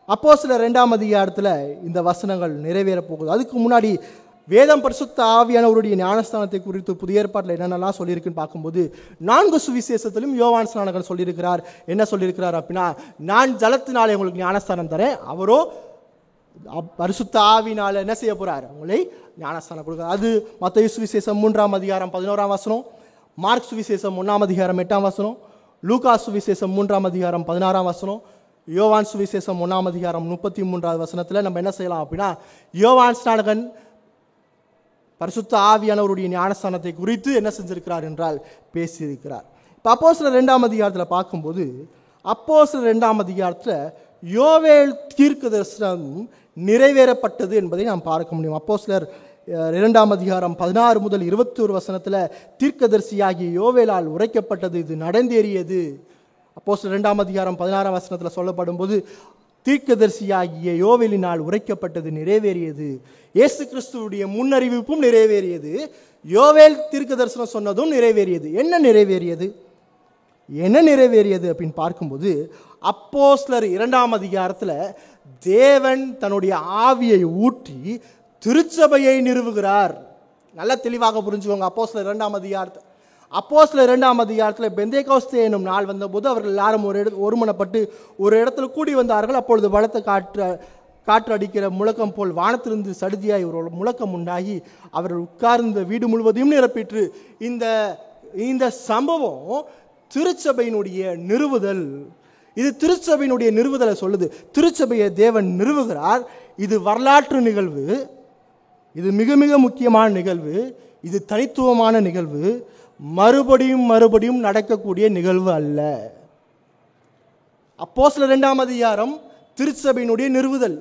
அப்போஸ்தலர் 2ஆம் அதிகாரத்தில் இந்த வசனங்கள் நிறைவேற போகுது. அதுக்கு முன்னாடி வேதம் பரிசுத்த ஆவியானவருடைய ஞானஸ்தானத்தை குறித்து புதிய ஏற்பாட்டில் என்னென்னலாம் சொல்லியிருக்குன்னு பார்க்கும்போது, 4 சுவிசேஷத்திலும் யோவான் ஸ்நானகன் சொல்லியிருக்கிறார். என்ன சொல்லியிருக்கிறார் அப்படின்னா, நான் ஜலத்தினாலே உங்களுக்கு ஞானஸ்தானம் தரேன், அவரோ பரிசுத்த ஆவினால என்ன செய்ய போறார், உங்களை ஞானஸ்தானம் கொடுக்கிறார். அது மத்தேயு சுவிசேஷம் 3ஆம் அதிகாரம் 11ஆம் வசனம், மார்க் சுவிசேஷம் 1ஆம் அதிகாரம் 8ஆம் வசனம், லூக்கா சுவிசேஷம் 3ஆம் அதிகாரம் 16ஆம் வசனம், யோவான் சுவிசேஷம் 1ஆம் அதிகாரம் 33வது வசனத்தில் நம்ம என்ன செய்யலாம் அப்படின்னா, யோவான் ஸ்நானகன் பரிசுத்த ஆவியானவருடைய ஞானஸ்தானத்தை குறித்து என்ன செஞ்சிருக்கிறார் என்றால் பேசியிருக்கிறார். இப்போ அப்போஸ்தலர் 2ஆம் அதிகாரத்தில் பார்க்கும்போது, அப்போஸ்தலர் 2ஆம் அதிகாரத்தில் யோவேல் தீர்க்க தரிசனம் நிறைவேறப்பட்டது என்பதை நாம் பார்க்க முடியும். அப்போஸ்தலர் 2ஆம் அதிகாரம் 16 முதல் 21 வசனத்தில் தீர்க்கதரிசியாகிய யோவேலால் உரைக்கப்பட்டது, இது நடந்தேறியது. அப்போஸ்தலர் 2ஆம் அதிகாரம் 16ஆம் வசனத்தில் சொல்லப்படும் போது தீர்க்கதரிசியாகிய யோவேலினால் உரைக்கப்பட்டது நிறைவேறியது. இயேசு கிறிஸ்துவுடைய முன்னறிவிப்பும் நிறைவேறியது, யோவேல் தீர்க்க தரிசனம் சொன்னதும் நிறைவேறியது. என்ன நிறைவேறியது அப்படின்னு பார்க்கும்போது அப்போஸ்தலர் 2ஆம் அதிகாரத்தில் தேவன் தன்னுடைய ஆவியை ஊற்றி திருச்சபையை நிறுவுகிறார். நல்லா தெளிவாக புரிஞ்சுக்கோங்க. அப்போஸ்தலர் 2ஆம் அதிகாரத்தில் பெந்தேகோஸ்தே என்னும் நாள் வந்தபோது அவர்கள் எல்லாரும் ஒருமனப்பட்டு ஒரு இடத்துல கூடி வந்தார்கள். அப்பொழுது பலத்த காற்று அடிக்கிற முழக்கம் போல் வானத்திலிருந்து சடுதியாய் ஒரு முழக்கம் உண்டாகி அவர்கள் உட்கார்ந்த வீடு முழுவதையும் நிரப்பிற்று. இந்த சம்பவம் திருச்சபையினுடைய நிறுவுதல். இது திருச்சபையினுடைய நிறுவுதலை சொல்லுது. திருச்சபையை தேவன் நிறுவுகிறார். இது வரலாற்று நிகழ்வு. இது மிக மிக முக்கியமான நிகழ்வு. இது தனித்துவமான நிகழ்வு. மறுபடியும் நடக்கக்கூடிய நிகழ்வு அல்ல. அப்போஸ்தலர் 2ஆம் அதிகாரம் திருச்சபையினுடைய நிறுவுதல்.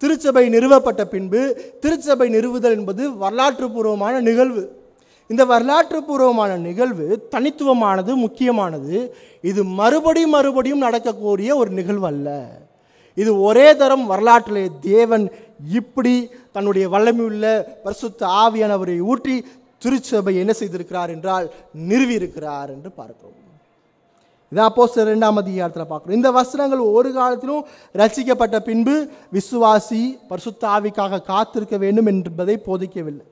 திருச்சபை நிறுவப்பட்ட பின்பு திருச்சபை நிறுவுதல் என்பது வரலாற்று பூர்வமான நிகழ்வு. இந்த வரலாற்று பூர்வமான நிகழ்வு தனித்துவமானது, முக்கியமானது. இது மறுபடியும் நடக்கக்கூடிய ஒரு நிகழ்வு அல்ல. இது ஒரே தரம் வரலாற்றிலே தேவன் இப்படி தன்னுடைய வல்லமையுள்ள பரிசுத்த ஆவியானவரை ஊற்றி திருச்சபை என்ன செய்திருக்கிறார் என்றால் நிறுவி இருக்கிறார் என்று பார்க்கிறோம். இதான் அப்போஸ்தலர் 2ஆம் அதிகாரத்தில் பார்க்கிறோம். இந்த வசனங்கள் ஒரு காலத்திலும் ரட்சிக்கப்பட்ட பின்பு விசுவாசி பரிசுத்த ஆவிக்காக காத்திருக்க வேண்டும் என்பதை போதிக்கவில்லை.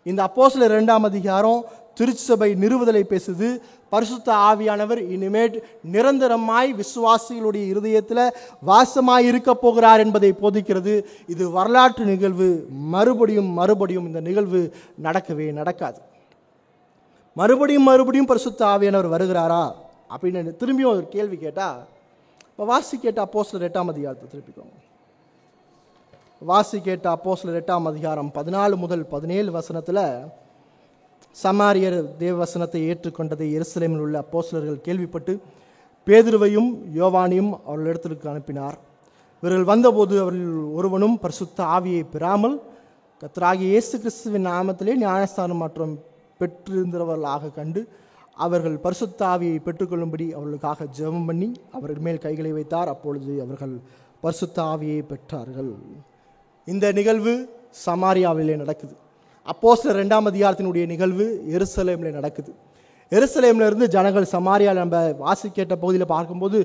இந்த அப்போஸ்தலர் 2ஆம் அதிகாரம் திருச்சபை நிறுவுதலை பேசுது. பரிசுத்த ஆவியானவர் இனிமேல் நிரந்தரமாய் விசுவாசிகளுடைய இருதயத்தில் வாசமாய் இருக்க போகிறார் என்பதை போதிக்கிறது. இது வரலாற்று நிகழ்வு. மறுபடியும் இந்த நிகழ்வு நடக்காது. மறுபடியும் பரிசுத்த ஆவியானவர் வருகிறாரா அப்படின்னு திரும்பியும் ஒரு கேள்வி கேட்டால், இப்போ கேட்ட அப்போஸ்தலர் 8ஆம் அதிகாரத்தை திருப்பிக்கோங்க. கேட்ட அப்போஸ்தலர் 8ஆம் அதிகாரம் 14 முதல் 17 வசனத்தில் சமாரியர் தேவ வசனத்தை ஏற்றுக்கொண்டதை எருசலேமில் உள்ள அப்போஸ்தலர்கள் கேள்விப்பட்டு பேதுருவையும் யோவானையும் அவர்களிடத்திற்கு அனுப்பினார். இவர்கள் வந்தபோது அவர்கள் ஒருவனும் பரிசுத்த ஆவியை பெறாமல் கர்த்தராகிய இயேசு கிறிஸ்துவின் நாமத்திலே ஞானஸ்தானம் மற்றும் பெற்றிருந்தவர்களாக கண்டு அவர்கள் பரிசுத்த ஆவியை பெற்றுக்கொள்ளும்படி அவர்களுக்காக ஜெபம் பண்ணி அவர்கள் மேல் கைகளை வைத்தார். அப்பொழுது அவர்கள் பரிசுத்த ஆவியை பெற்றார்கள். இந்த நிகழ்வு சமாரியாவிலே நடக்குது. அப்போஸ்தலர் 2ஆம் அதிகாரத்தினுடைய நிகழ்வு எருசலேமில் நடக்குது. எருசலேமில் இருந்து ஜனங்கள் சமாரியாவில் நம்ம கேட்ட பகுதியில் பார்க்கும்போது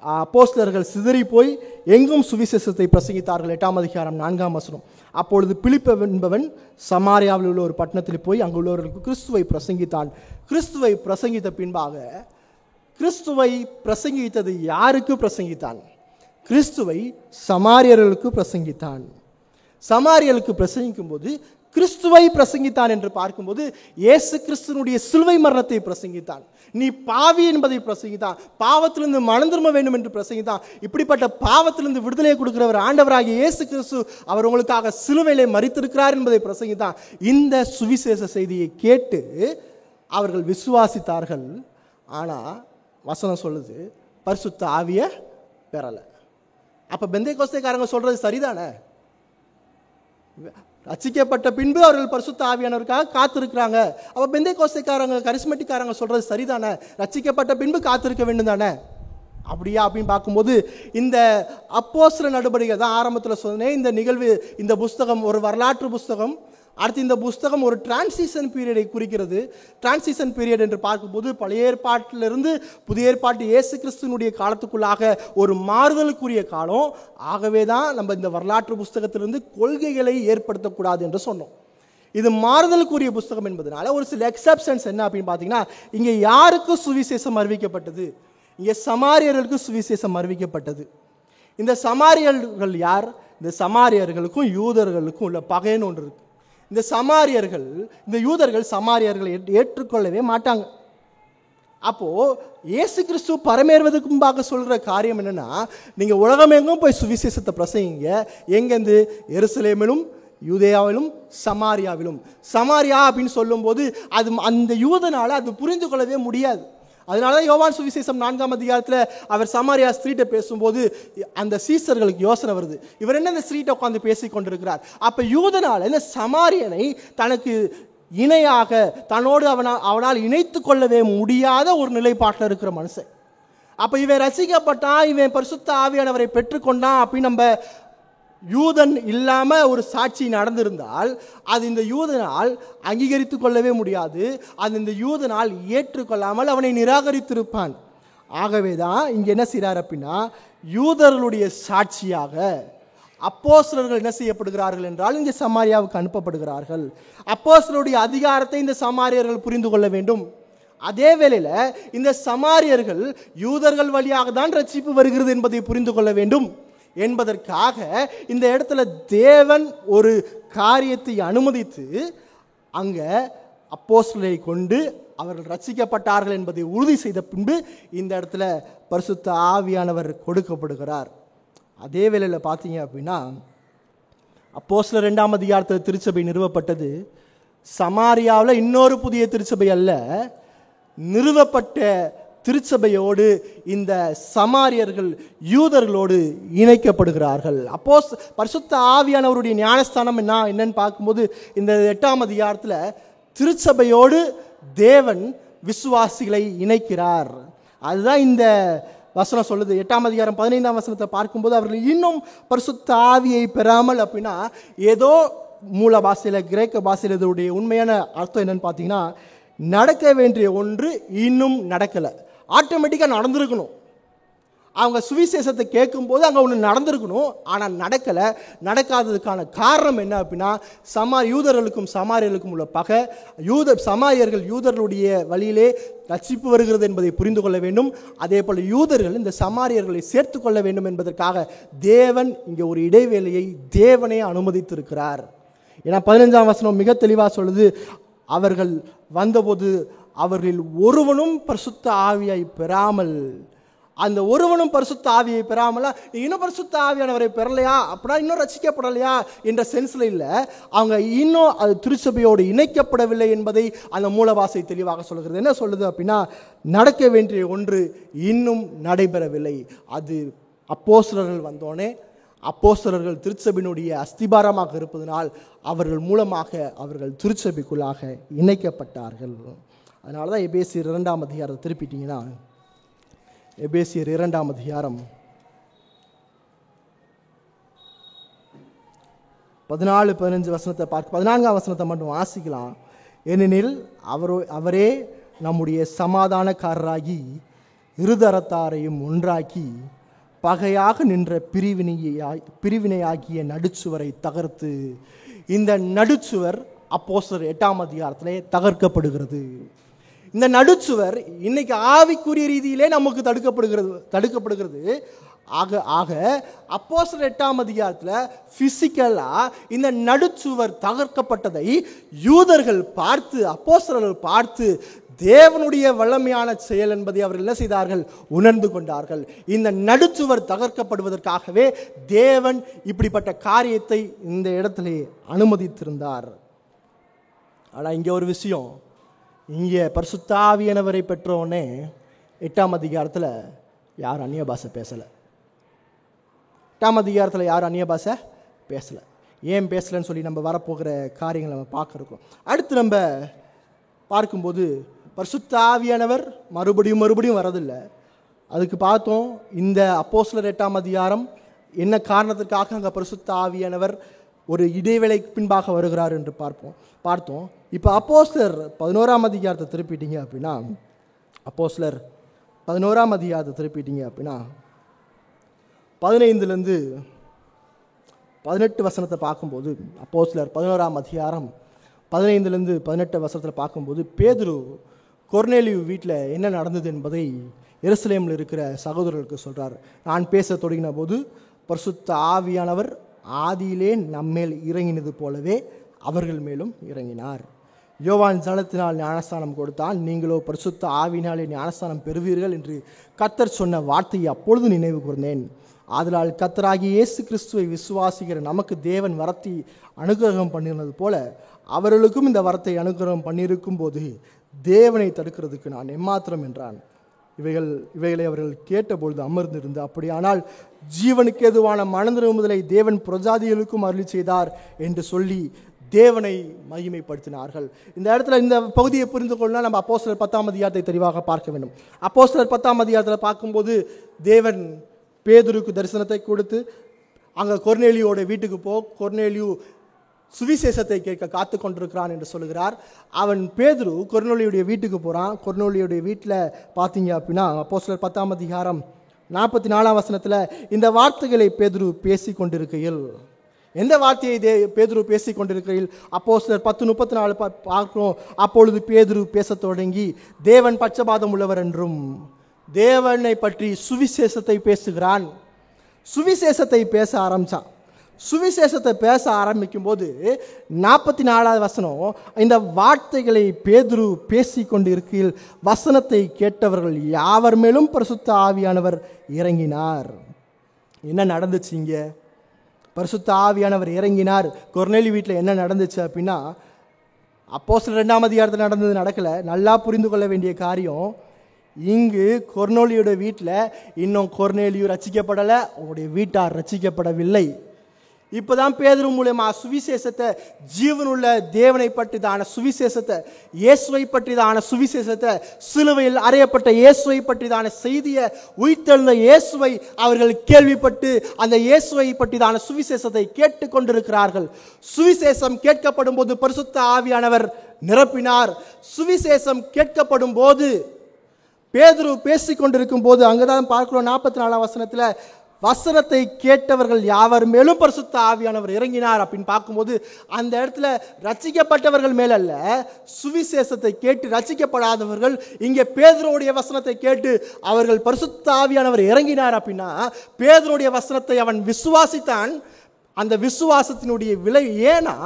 அப்போஸ்தலர்கள் சிதறி போய் எங்கும் சுவிசேஷத்தை பிரசங்கித்தார்கள். 8ஆம் அதிகாரம் 4ஆம் வசனம். அப்பொழுது பிலிப்பு என்பவன் சமாரியாவில் உள்ள ஒரு பட்டணத்தில் போய் அங்கு உள்ளவர்களுக்கு கிறிஸ்துவை பிரசங்கித்தான். கிறிஸ்துவை பிரசங்கித்த பின்பாக கிறிஸ்துவை பிரசங்கித்தது யாருக்கு பிரசங்கித்தான்? கிறிஸ்துவை சமாரியர்களுக்கு பிரசங்கித்தான். சமாரியர்களுக்கு பிரசங்கிக்கும் போது கிறிஸ்துவை பிரசங்கித்தான் என்று பார்க்கும்போது இயேசு கிறிஸ்துனுடைய சிலுவை மரணத்தை பிரசங்கித்தான். நீ பாவி என்பதை பிரசங்கித்தான். பாவத்திலிருந்து மனம் திரும்ப வேண்டும் என்று பிரசங்கித்தான். இப்படிப்பட்ட பாவத்திலிருந்து விடுதலை கொடுக்கிறவர் ஆண்டவராகிய இயேசு கிறிஸ்து அவர் உங்களுக்காக சிலுவையிலே மரித்திருக்கிறார் என்பதை பிரசங்கித்தான். இந்த சுவிசேஷ செய்தியை கேட்டு அவர்கள் விசுவாசித்தார்கள். ஆனால் வசனம் சொல்லுது பரிசுத்த ஆவியை பெறலை. அப்போ பெந்தேகோஸ்தேக்காரங்க சொல்றது சரிதானே? ரட்சிக்கப்பட்ட பின்பு அவர்கள் பரிசுத்த ஆவியானவருக்காக காத்திருக்கிறாங்க. அப்போ பெந்தேகோஸ்தேக்காரங்க கரிஸ்மேட்டிக்காரங்க சொல்றது சரிதானே? ரட்சிக்கப்பட்ட பின்பு காத்திருக்க வேண்டும் தானே? அப்படியா அப்படின்னு பார்க்கும்போது இந்த அப்போஸ்தல நடவடிக்கை தான் ஆரம்பத்தில் சொன்னேன். இந்த நிகழ்வு, இந்த புஸ்தகம் ஒரு வரலாற்று புஸ்தகம். அடுத்து இந்த புஸ்தகம் ஒரு டிரான்சிஷன் பீரியடை குறிக்கிறது. டிரான்சிஷன் பீரியட் என்று பார்க்கும்போது பழைய ஏற்பாட்டிலிருந்து புதிய ஏற்பாட்டு இயேசு கிறிஸ்துவனுடைய காலத்துக்குள்ளாக ஒரு மாறுதலுக்குரிய காலம். ஆகவே தான் நம்ம இந்த வரலாற்று புஸ்தகத்திலிருந்து கொள்கைகளை ஏற்படுத்தக்கூடாது என்று சொன்னோம். இது மாறுதலுக்குரிய புஸ்தகம் என்பதனால ஒரு சில எக்ஸப்ஷன்ஸ் என்ன அப்படின்னு பார்த்தீங்கன்னா, இங்கே யாருக்கு சுவிசேஷம் அறிவிக்கப்பட்டது? இங்கே சமாரியர்களுக்கு சுவிசேஷம் அறிவிக்கப்பட்டது. இந்த சமாரியர்கள் யார்? இந்த சமாரியர்களுக்கும் யூதர்களுக்கும் உள்ள பகைன்னு ஒன்று இருக்கு. இந்த யூதர்கள் சமாரியர்களை ஏற்றுக்கொள்ளவே மாட்டாங்க. அப்போ இயேசு கிறிஸ்து பரமேறுவதற்கு முன்பாக சொல்ற காரியம் என்னன்னா, நீங்க உலகமெங்கும் போய் சுவிசேஷத்தை பிரசங்கிங்க. எங்கேருந்து? எருசலேமிலும் யூதேயாவிலும் சமாரியாவிலும். சமாரியா அப்படின்னு சொல்லும் போது அது அந்த யூதனால அது புரிந்து கொள்ளவே முடியாது. அதனாலதான் யோவான் சுவிசேஷம் 4ஆம் அதிகாரத்தில் அவர் சமாரியா ஸ்திரீட்ட பேசும்போது அந்த சீசர்களுக்கு யோசனை வருது, இவர் என்ன இந்த ஸ்திரீட்ட உட்கார்ந்து பேசிக் கொண்டிருக்கிறார். அப்ப யூதனால இந்த சமாரியனை தனக்கு இணையாக தன்னோடு அவனால் இணைத்து கொள்ளவே முடியாத ஒரு நிலைப்பாட்டில் இருக்கிற மனுஷன். அப்ப இவன் ரசிக்கப்பட்டான், இவன் பரிசுத்த ஆவியானவரை பெற்றுக்கொண்டான் அப்படின்னு நம்ம யூதன் இல்லாம ஒரு சாட்சி நடந்திருந்தால் அது இந்த யூதனால் அங்கீகரித்து கொள்ளவே முடியாது. அது இந்த யூதனால் ஏற்றுக்கொள்ளாமல் அவனை நிராகரித்திருப்பான். ஆகவேதான் இங்க என்ன செய்றார் அப்படின்னா, யூதர்களுடைய சாட்சியாக அப்போஸ்தலர்கள் என்ன செய்யப்படுகிறார்கள் என்றால் இங்கே சமாரியாவுக்கு அனுப்பப்படுகிறார்கள். அப்போஸ்தலருடைய அதிகாரத்தை இந்த சமாரியர்கள் புரிந்து கொள்ள வேண்டும். அதே வேளையில இந்த சமாரியர்கள் யூதர்கள் வழியாக தான் ரட்சிப்பு வருகிறது என்பதை புரிந்து கொள்ள வேண்டும் என்பதற்காக இந்த இடத்துல தேவன் ஒரு காரியத்தை அனுமதித்து அங்க அப்போஸ்தலரை கொண்டு அவர்கள் ரட்சிக்கப்பட்டார்கள் என்பதை உறுதி செய்த பின்பு இந்த இடத்துல பரிசுத்த ஆவியானவர் கொடுக்கப்படுகிறார். அதே வேளையில் பார்த்தீங்க அப்படின்னா அப்போஸ்தலர் 2ஆம் அதிகாரத்தில் திருச்சபை நிறுவப்பட்டது சமாரியாவில் இன்னொரு புதிய திருச்சபை அல்ல, நிறுவப்பட்ட திருச்சபையோடு இந்த சமாரியர்கள் யூதர்களோடு இணைக்கப்படுகிறார்கள். பரிசுத்த ஆவியானவருடைய ஞானஸ்தானம் என்னன்னு பார்க்கும்போது இந்த 8ஆம் அதிகாரத்தில் திருச்சபையோடு தேவன் விசுவாசிகளை இணைக்கிறார். அதுதான் இந்த வசனம் சொல்லுது. 8ஆம் அதிகாரம் 15ஆம் வசனத்தை பார்க்கும்போது அவர்கள் இன்னும் பரிசுத்த ஆவியை பெறாமல் அப்படின்னா ஏதோ மூல பாஷையில் கிரேக்க பாஷையில் இதனுடைய உண்மையான அர்த்தம் என்னன்னு பார்த்தீங்கன்னா, நடக்க வேண்டிய ஒன்று இன்னும் நடக்கலை, ஆட்டோமேட்டிக்காக நடந்திருக்கணும். அவங்க சுவிசேஷத்தை கேட்கும்போது அங்கே ஒன்று நடந்திருக்கணும், ஆனால் நடக்கலை. நடக்காததுக்கான காரணம் என்ன அப்படின்னா, யூதர்களுக்கும் சமாரியர்களுக்கும் உள்ள பகை. சமாரியர்கள் யூதர்களுடைய வழியிலே ரட்சிப்பு வருகிறது என்பதை புரிந்து கொள்ள வேண்டும். அதே போல் யூதர்கள் இந்த சமாரியர்களை சேர்த்து கொள்ள வேண்டும் என்பதற்காக தேவன் இங்கே ஒரு இடைவேளையை தேவனே அனுமதித்திருக்கிறார். ஏன்னா 15ஆம் வசனம் மிக தெளிவாக சொல்லுது, அவர்கள் வந்தபோது அவர்களில் ஒருவனும் பரிசுத்த ஆவியை பெறாமல், அந்த ஒருவனும் பரிசுத்த ஆவியை பெறாமலா இன்னும் பரிசுத்த ஆவியானவரை பெறலையா அப்படின்னா இன்னும் ரட்சிக்கப்படலையா என்ற சென்ஸ்ல இல்லை, அவங்க இன்னும் அது திருச்சபையோடு இணைக்கப்படவில்லை என்பதை அந்த மூலவாசை தெளிவாக சொல்கிறது. என்ன சொல்லுது அப்படின்னா, நடக்க வேண்டிய ஒன்று இன்னும் நடைபெறவில்லை. அது அப்போஸ்தலர்கள் வந்தோடனே அப்போஸ்தலர்கள் திருச்சபையினுடைய அஸ்திபாரமாக இருப்பதனால் அவர்கள் மூலமாக அவர்கள் திருச்சபைக்குள்ளாக இணைக்கப்பட்டார்கள். அதனால தான் எபேசியர் 2ஆம் அதிகாரத்தை திருப்பிட்டீங்கன்னா, எபேசியர் 2ஆம் அதிகாரம் 14-15 வசனத்தை பார்க்க 14ஆம் வசனத்தை மட்டும் வாசிக்கலாம். ஏனெனில் அவரே நம்முடைய சமாதானக்காரராகி இருதரத்தாரையும் ஒன்றாக்கி பகையாக நின்ற பிரிவினையாகிய நடுச்சுவரை தகர்த்து, இந்த நடுச்சுவர் அப்போஸ்தலர் 8ஆம் அதிகாரத்திலே தகர்க்கப்படுகிறது. இந்த நடுச்சுவர் இன்னைக்கு ஆவிக்குரிய ரீதியிலே நமக்கு தடுக்கப்படுகிறது. ஆக அப்போஸ்தலர் 8ஆம் அதிகாரத்தில் பிசிக்கலா இந்த நடுச்சுவர் தகர்க்கப்பட்டதை யூதர்கள் பார்த்து அப்போஸ்தலர்கள் பார்த்து தேவனுடைய வல்லமையான செயல் என்பதை அவர்கள் என்ன செய்தார்கள், உணர்ந்து கொண்டார்கள். இந்த நடுச்சுவர் தகர்க்கப்படுவதற்காகவே தேவன் இப்படிப்பட்ட காரியத்தை இந்த இடத்திலே அனுமதித்திருந்தார். ஆனால் இங்கே ஒரு விஷயம், இங்கே பரிசுத்த ஆவியானவரை பெற்றோடனே 8ஆம் அதிகாரத்தில் யார் அந்நிய பாஷை பேசலை. 8ஆம் அதிகாரத்தில் யார் அந்நிய பாஷை பேசலை. ஏன் பேசலைன்னு சொல்லி நம்ம வரப்போகிற காரியங்களை நம்ம பார்க்க இருக்கோம். அடுத்து நம்ம பார்க்கும்போது பரிசுத்த ஆவியானவர் மறுபடியும் வரதில்லை. அதுக்கு பார்த்தோம், இந்த அப்போஸ்தலர் 8ஆம் அதிகாரம் என்ன காரணத்திற்காக அங்கே பரிசுத்த ஆவியானவர் ஒரு இடைவேளைக்கு பின்பாக வருகிறார் என்று பார்த்தோம். இப்போ அப்போஸ்தலர் 11ஆம் அதிகாரத்தை திருப்பிட்டீங்க அப்படின்னா, அப்போஸ்தலர் 11ஆம் அதிகாரத்தை திருப்பிட்டீங்க அப்படின்னா 15 18 வசனத்தை பார்க்கும்போது, அப்போஸ்தலர் 11ஆம் அதிகாரம் 15 18 வசனத்தில் பார்க்கும்போது, பேதுரு கொர்நேலியு வீட்டில் என்ன நடந்தது என்பதை எருசலேமில் இருக்கிற சகோதரர்களுக்கு சொல்கிறார். நான் பேச தொடங்கின போது பரிசுத்த ஆவியானவர் ஆதியிலே நம்மேல் இறங்கினது போலவே அவர்கள் மேலும் இறங்கினார். யோவான் ஜலத்தினால் ஞானஸ்தானம் கொடுத்தால், நீங்களோ பரிசுத்த ஆவியினாலே ஞானஸ்தானம் பெறுவீர்கள் என்று கர்த்தர் சொன்ன வார்த்தையை அப்பொழுது நினைவு கூர்ந்தேன். ஆதலால் கர்த்தராகிய இயேசு கிறிஸ்துவை விசுவாசிக்கிற நமக்கு தேவன் வரத்தை அனுகிரகம் பண்ணினது போல அவர்களுக்கும் இந்த வரத்தை அனுகிரகம் பண்ணியிருக்கும் போது தேவனை தடுக்கிறதுக்கு நான் எம்மாத்திரம் என்றான். இவைகளை அவர்கள் கேட்டபொழுது அமர்ந்திருந்து, அப்படியானால் ஜீவனுக்கு ஏதுவான மனந்திரும்புதலை தேவன் புரஜாதிகளுக்கும் அருளி செய்தார் என்று சொல்லி தேவனை மகிமைப்படுத்தினார்கள். இந்த இடத்துல இந்த பகுதியை புரிந்து கொள்ளலாம். நம்ம அப்போஸ்தலர் 10ஆம் அதிகாரத்தை தெளிவாக பார்க்க வேண்டும். அப்போஸ்தலர் 10ஆம் அதிகாரத்தில் பார்க்கும்போது தேவன் பேதுருக்கு தரிசனத்தை கொடுத்து அங்கே கொர்நேலியோட வீட்டுக்கு கொர்நேலியு சுவிசேஷத்தை கேட்க காத்து கொண்டிருக்கிறான் என்று சொல்லுகிறார். அவன் பேதுரு கொர்நேலியுடைய வீட்டுக்கு போகிறான். கொர்நேலியுடைய வீட்டில் பார்த்தீங்க அப்படின்னா அப்போஸ்தலர் 10ஆம் அதிகாரம் 44ஆம் வசனத்தில் இந்த வார்த்தைகளை பேதுரு பேசி கொண்டிருக்கையில், எந்த வார்த்தையை பேதுரு பேசி கொண்டிருக்கையில் அப்போஸ்தலர் 10:34 பார்க்கிறோம். அப்பொழுது பேதுரு பேசத் தொடங்கி தேவன் பட்சபாதம் உள்ளவர் என்றும் தேவனை பற்றி சுவிசேஷத்தை பேசுகிறான். சுவிசேஷத்தை பேச ஆரம்பித்தான். சுவிசேஷத்தை பேச ஆரம்பிக்கும் போது 44ஆவது வசனம், இந்த வார்த்தைகளை பேதுரு பேசி கொண்டிருக்கையில் வசனத்தை கேட்டவர்கள் யாவர் மேலும் பரிசுத்த ஆவியானவர் இறங்கினார். என்ன நடந்துச்சு இங்க? பரிசுத்த ஆவியானவர் இறங்கினார். கொர்நேலி வீட்டில் என்ன நடந்துச்சு அப்படின்னா, அப்போஸ்தலர் 2ஆம் அதிகாரத்தில் நடந்தது நடக்கலை. நல்லா புரிந்து கொள்ள வேண்டிய காரியம், இங்கு கொர்நேலியோட வீட்டில் இன்னும் கொர்நேலியு ரட்சிக்கப்படலை, அவருடைய வீட்டார் ரட்சிக்கப்படவில்லை. இப்போதான் பேதுரு மூலமா சுவிசேஷத்தை, ஜீவனுள்ள தேவனை பற்றிதான சுவிசேஷத்தை, இயேசுவை பற்றிதான சுவிசேஷத்தை, சிலுவையில் அறையப்பட்ட இயேசுவை பற்றிதான செய்தியை, உயிர்த்தெழுந்த இயேசுவை அவர்கள் கேள்விப்பட்டு அந்த இயேசுவை பற்றிதான சுவிசேஷத்தை கேட்டு கொண்டிருக்கிறார்கள். சுவிசேஷம் கேட்கப்படும் போது பரிசுத்த ஆவியானவர் நிரப்பினார். சுவிசேஷம் கேட்கப்படும் போது பேதுரு பேசிக் கொண்டிருக்கும் போது அங்கதான் பார்க்கிறோம் 44ஆம் வசனத்தில், வசனத்தை கேட்டவர்கள் யாவர் மேலும் பரிசுத்த ஆவியானவர் இறங்கினார் அப்படின்னு பார்க்கும்போது அந்த இடத்துல ரட்சிக்கப்பட்டவர்கள் மேலல்ல, சுவிசேஷத்தை கேட்டு ரட்சிக்கப்படாதவர்கள் இங்கே பேதுருடைய வசனத்தை கேட்டு அவர்கள் பரிசுத்த ஆவியானவர் இறங்கினார். அப்படின்னா பேதுருடைய வசனத்தை அவன் விசுவாசித்தான். அந்த விசுவாசத்தினுடைய விலை ஏன்னா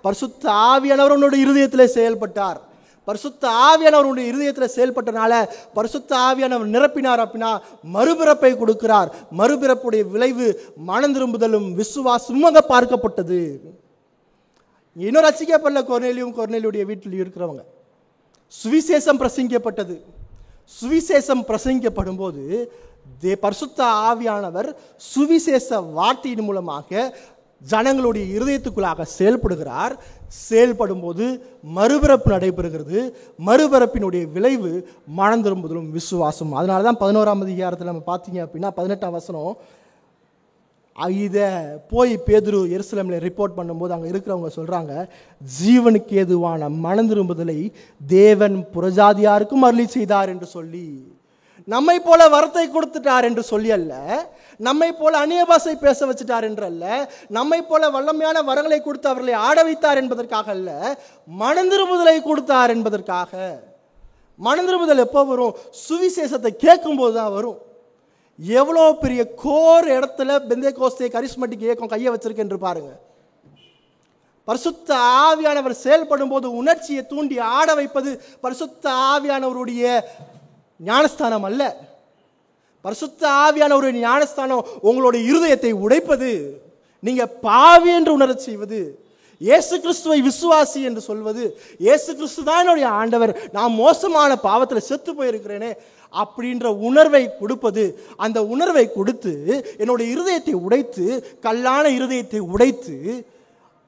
பரிசுத்த ஆவியானவர் அவனுடைய இருதயத்தில் செயல்பட்டார். பரிசுத்த ஆவியானவருடைய இருதயத்தில் செயல்பட்டனால பரிசுத்த ஆவியானவர் நிரப்பினார். அப்படின்னா மறுபிறப்பை கொடுக்கிறார். மறுபிறப்புடைய விளைவு மனம் திரும்புதலும் விசுவாசமும் அங்கே பார்க்கப்பட்டது. இன்னும் ரட்சிக்கப்படல கொர்நேலியுடைய வீட்டில் இருக்கிறவங்க. சுவிசேஷம் பிரசங்கிக்கப்பட்டது. சுவிசேஷம் பிரசங்கிக்கப்படும் போது பரிசுத்த ஆவியானவர் சுவிசேஷ வார்த்தையின் மூலமாக ஜனங்களுடைய இருதயத்துக்குள்ளாக செயல்படுகிறார். செயல்படும் போது மறுபிறப்பு நடைபெறுகிறது. மறுபிறப்பினுடைய விளைவு மனம் திரும்புதலும் விசுவாசம். அதனால தான் 11ஆம் அதிகாரத்தில் நம்ம பார்த்தீங்க அப்படின்னா 18ஆம் வசனம், இதை போய் பேதுரு எருசலேமில் ரிப்போர்ட் பண்ணும்போது அங்கே இருக்கிறவங்க சொல்கிறாங்க, ஜீவனுக்கு ஏதுவான மனம் திரும்புதலை தேவன் புறஜாதியாருக்கும் அருளி செய்தார் என்று சொல்லி, நம்மை போல வரத்தை கொடுத்துட்டார் என்று சொல்லி அல்ல, நம்மை போல அந்நிய பாஷை பேச வச்சுட்டார் என்று அல்ல, நம்மை போல வல்லமையான வரங்களை கொடுத்து அவர்களை ஆட வைத்தார் என்பதற்காக அல்ல, மனந்திரும்புதலை கொடுத்தார் என்பதற்காக. மனந்திரும்புதல் எப்போ வரும்? சுவிசேஷத்தை கேட்கும் போது தான் வரும். எவ்வளோ பெரிய கோர் இடத்துல பெந்தேகோஸ்தே கரிஸ்மட்டிக் இயக்கம் கையை வச்சிருக்கு என்று பாருங்க. பரிசுத்த ஆவியானவர் செயல்படும் போது உணர்ச்சியை தூண்டி ஆட வைப்பது பரிசுத்த ஆவியானவருடைய ஞானஸ்தானம் அல்ல. பரிசுத்த ஆவியானவருடைய ஞானஸ்தானம் உங்களுடைய இருதயத்தை உடைப்பது, நீங்க பாவி என்று உணரச் செய்வது, இயேசு கிறிஸ்துவை விசுவாசி என்று சொல்வது, இயேசு கிறிஸ்து தான் என்னுடைய ஆண்டவர், நான் மோசமான பாவத்தில் செத்து போயிருக்கிறேனே அப்படின்ற உணர்வை கொடுப்பது. அந்த உணர்வை கொடுத்து என்னுடைய இருதயத்தை உடைத்து, கல்லான இருதயத்தை உடைத்து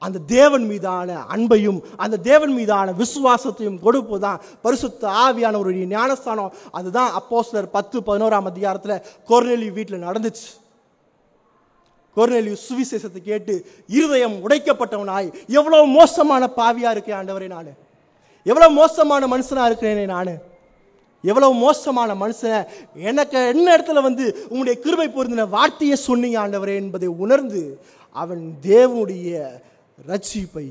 அந்த தேவன் மீதான அன்பையும் அந்த தேவன் மீதான விசுவாசத்தையும் கொடுப்பதுதான் பரிசுத்த ஆவியானவருடைய ஞானஸ்தானம். அதுதான் அப்போஸ்தலர் 10:11ஆம் அதிகாரத்தில் கொர்நேலியு வீட்டில் நடந்துச்சு. கொர்நேலியு சுவிசேஷத்தை கேட்டு இருதயம் உடைக்கப்பட்டவனாய், எவ்வளவு மோசமான பாவியா இருக்கேன் ஆண்டவரே நான், எவ்வளவு மோசமான மனுஷனா இருக்கிறேனே நான், எவ்வளவு மோசமான மனுஷன், எனக்கு என்ன இடத்துல உங்களுடைய கிருபை பொருந்தின வார்த்தையை சொன்னீங்க ஆண்டவரே என்பதை உணர்ந்து அவன் தேவனுடைய ரட்சிப்பை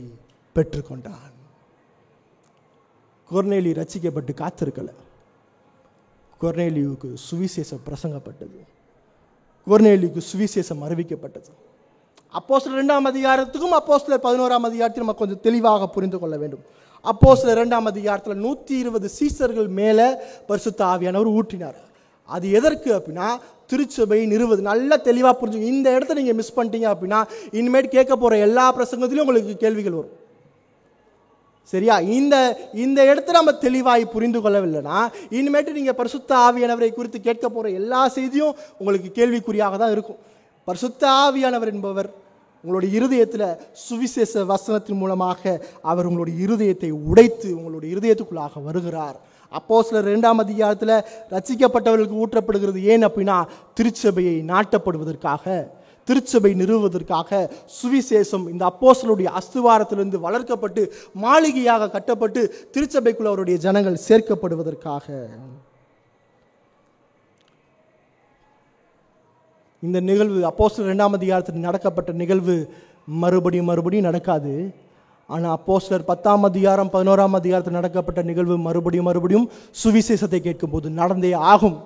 பெற்றுக்கொண்டான். கொர்நேலியு ரட்சிக்கப்பட்டு காத்திருக்கல. கொர்நேலியுக்கு சுவிசேஷம் பிரசங்கப்பட்டது. கொர்நேலியுக்கு சுவிசேஷம் அறிவிக்கப்பட்டது. அப்போஸ்தலர் 2ஆம் அதிகாரத்துக்கும் அப்போஸ்தலர் 11ஆம் அதிகாரத்தில் நம்ம கொஞ்சம் தெளிவாக புரிந்து கொள்ள வேண்டும். அப்போஸ்தலர் 2ஆம் அதிகாரத்தில் 120 சீசர்கள் மேலே பரிசுத்த ஆவியானவர் ஊற்றினார். அது எதற்கு அப்படின்னா திருச்சபை நிறுவது. நல்லா தெளிவாக புரிஞ்சுங்க. இந்த இடத்த நீங்கள் மிஸ் பண்ணிட்டீங்க அப்படின்னா இனிமேல் கேட்க போகிற எல்லா பிரசங்கத்திலையும் உங்களுக்கு கேள்விகள் வரும். சரியா? இந்த இந்த இடத்துல நம்ம தெளிவாய் புரிந்து கொள்ளவில்லைன்னா இனிமேட்டு நீங்கள் பரிசுத்த ஆவியானவரை குறித்து கேட்க போகிற எல்லா செய்தியும் உங்களுக்கு கேள்விக்குறியாக தான் இருக்கும். பரிசுத்த ஆவியானவர் என்பவர் உங்களுடைய இருதயத்தில் சுவிசேஷ வசனத்தின் மூலமாக அவர் உங்களுடைய இருதயத்தை உடைத்து உங்களுடைய இருதயத்துக்குள்ளாக வருகிறார். அப்போஸ்தலர் 2ஆம் அதிகாரத்தில் ரட்சிக்கப்பட்டவர்களுக்கு ஊற்றப்படுகிறது. ஏன் அப்படின்னா திருச்சபையை நாட்டப்படுவதற்காக, திருச்சபை நிறுவுவதற்காக. சுவிசேஷம் இந்த அப்போஸ்தலருடைய அஸ்திவாரத்திலிருந்து வளர்க்கப்பட்டு மாளிகையாக கட்டப்பட்டு திருச்சபைக்குள்ள அவருடைய ஜனங்கள் சேர்க்கப்படுவதற்காக. இந்த நிகழ்வு அப்போஸ்தலர் 2ஆம் அதிகாரத்தில் நடக்கப்பட்ட நிகழ்வு மறுபடியும் நடக்காது. ஆனால் அப்போஸ்தலர் 10ஆம் அதிகாரம் 11ஆம் அதிகாரத்தில் நடக்கப்பட்ட நிகழ்வு மறுபடியும் சுவிசேஷத்தை கேட்கும்போது நடந்தே ஆகும்.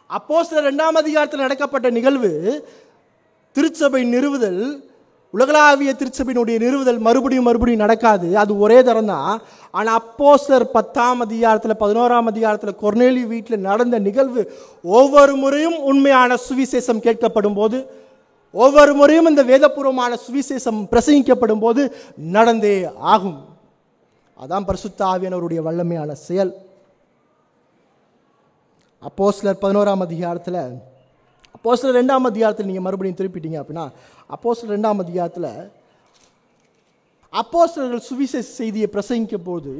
அப்போஸ்தலர் 2ஆம் அதிகாரத்தில் நடக்கப்பட்ட நிகழ்வு திருச்சபை நிறுவுதல், உலகளாவிய திருச்சபையினுடைய நிறுவுதல் மறுபடியும் நடக்காது. அது ஒரே தரம் தான். ஆனால் அப்போஸ்தலர் 10ஆம் அதிகாரத்தில் 11ஆம் அதிகாரத்தில் கொர்நேலியு வீட்டில் நடந்த நிகழ்வு ஒவ்வொரு முறையும் உண்மையான சுவிசேஷம் கேட்கப்படும் போது, ஒவ்வொரு முறையும் இந்த வேதபூர்வமான சுவிசேஷம் பிரசங்கிக்கப்படும் போது நடந்தே ஆகும். அதான் பரிசுத்த ஆவியானவருடைய வல்லமையான செயல். அப்போஸ்தலர் 11ஆம் அதிகாரத்தில், அப்போஸ்தலர் 2ஆம் அதிகாரத்தில் நீங்கள் மறுபடியும் திருப்பிட்டீங்க அப்படின்னா அப்போஸ்தலர் 2ஆம் அதிகாரத்தில் அப்போஸ்தலர்கள் சுவிசேஷ செய்தியை பிரசங்கிக்கும் போது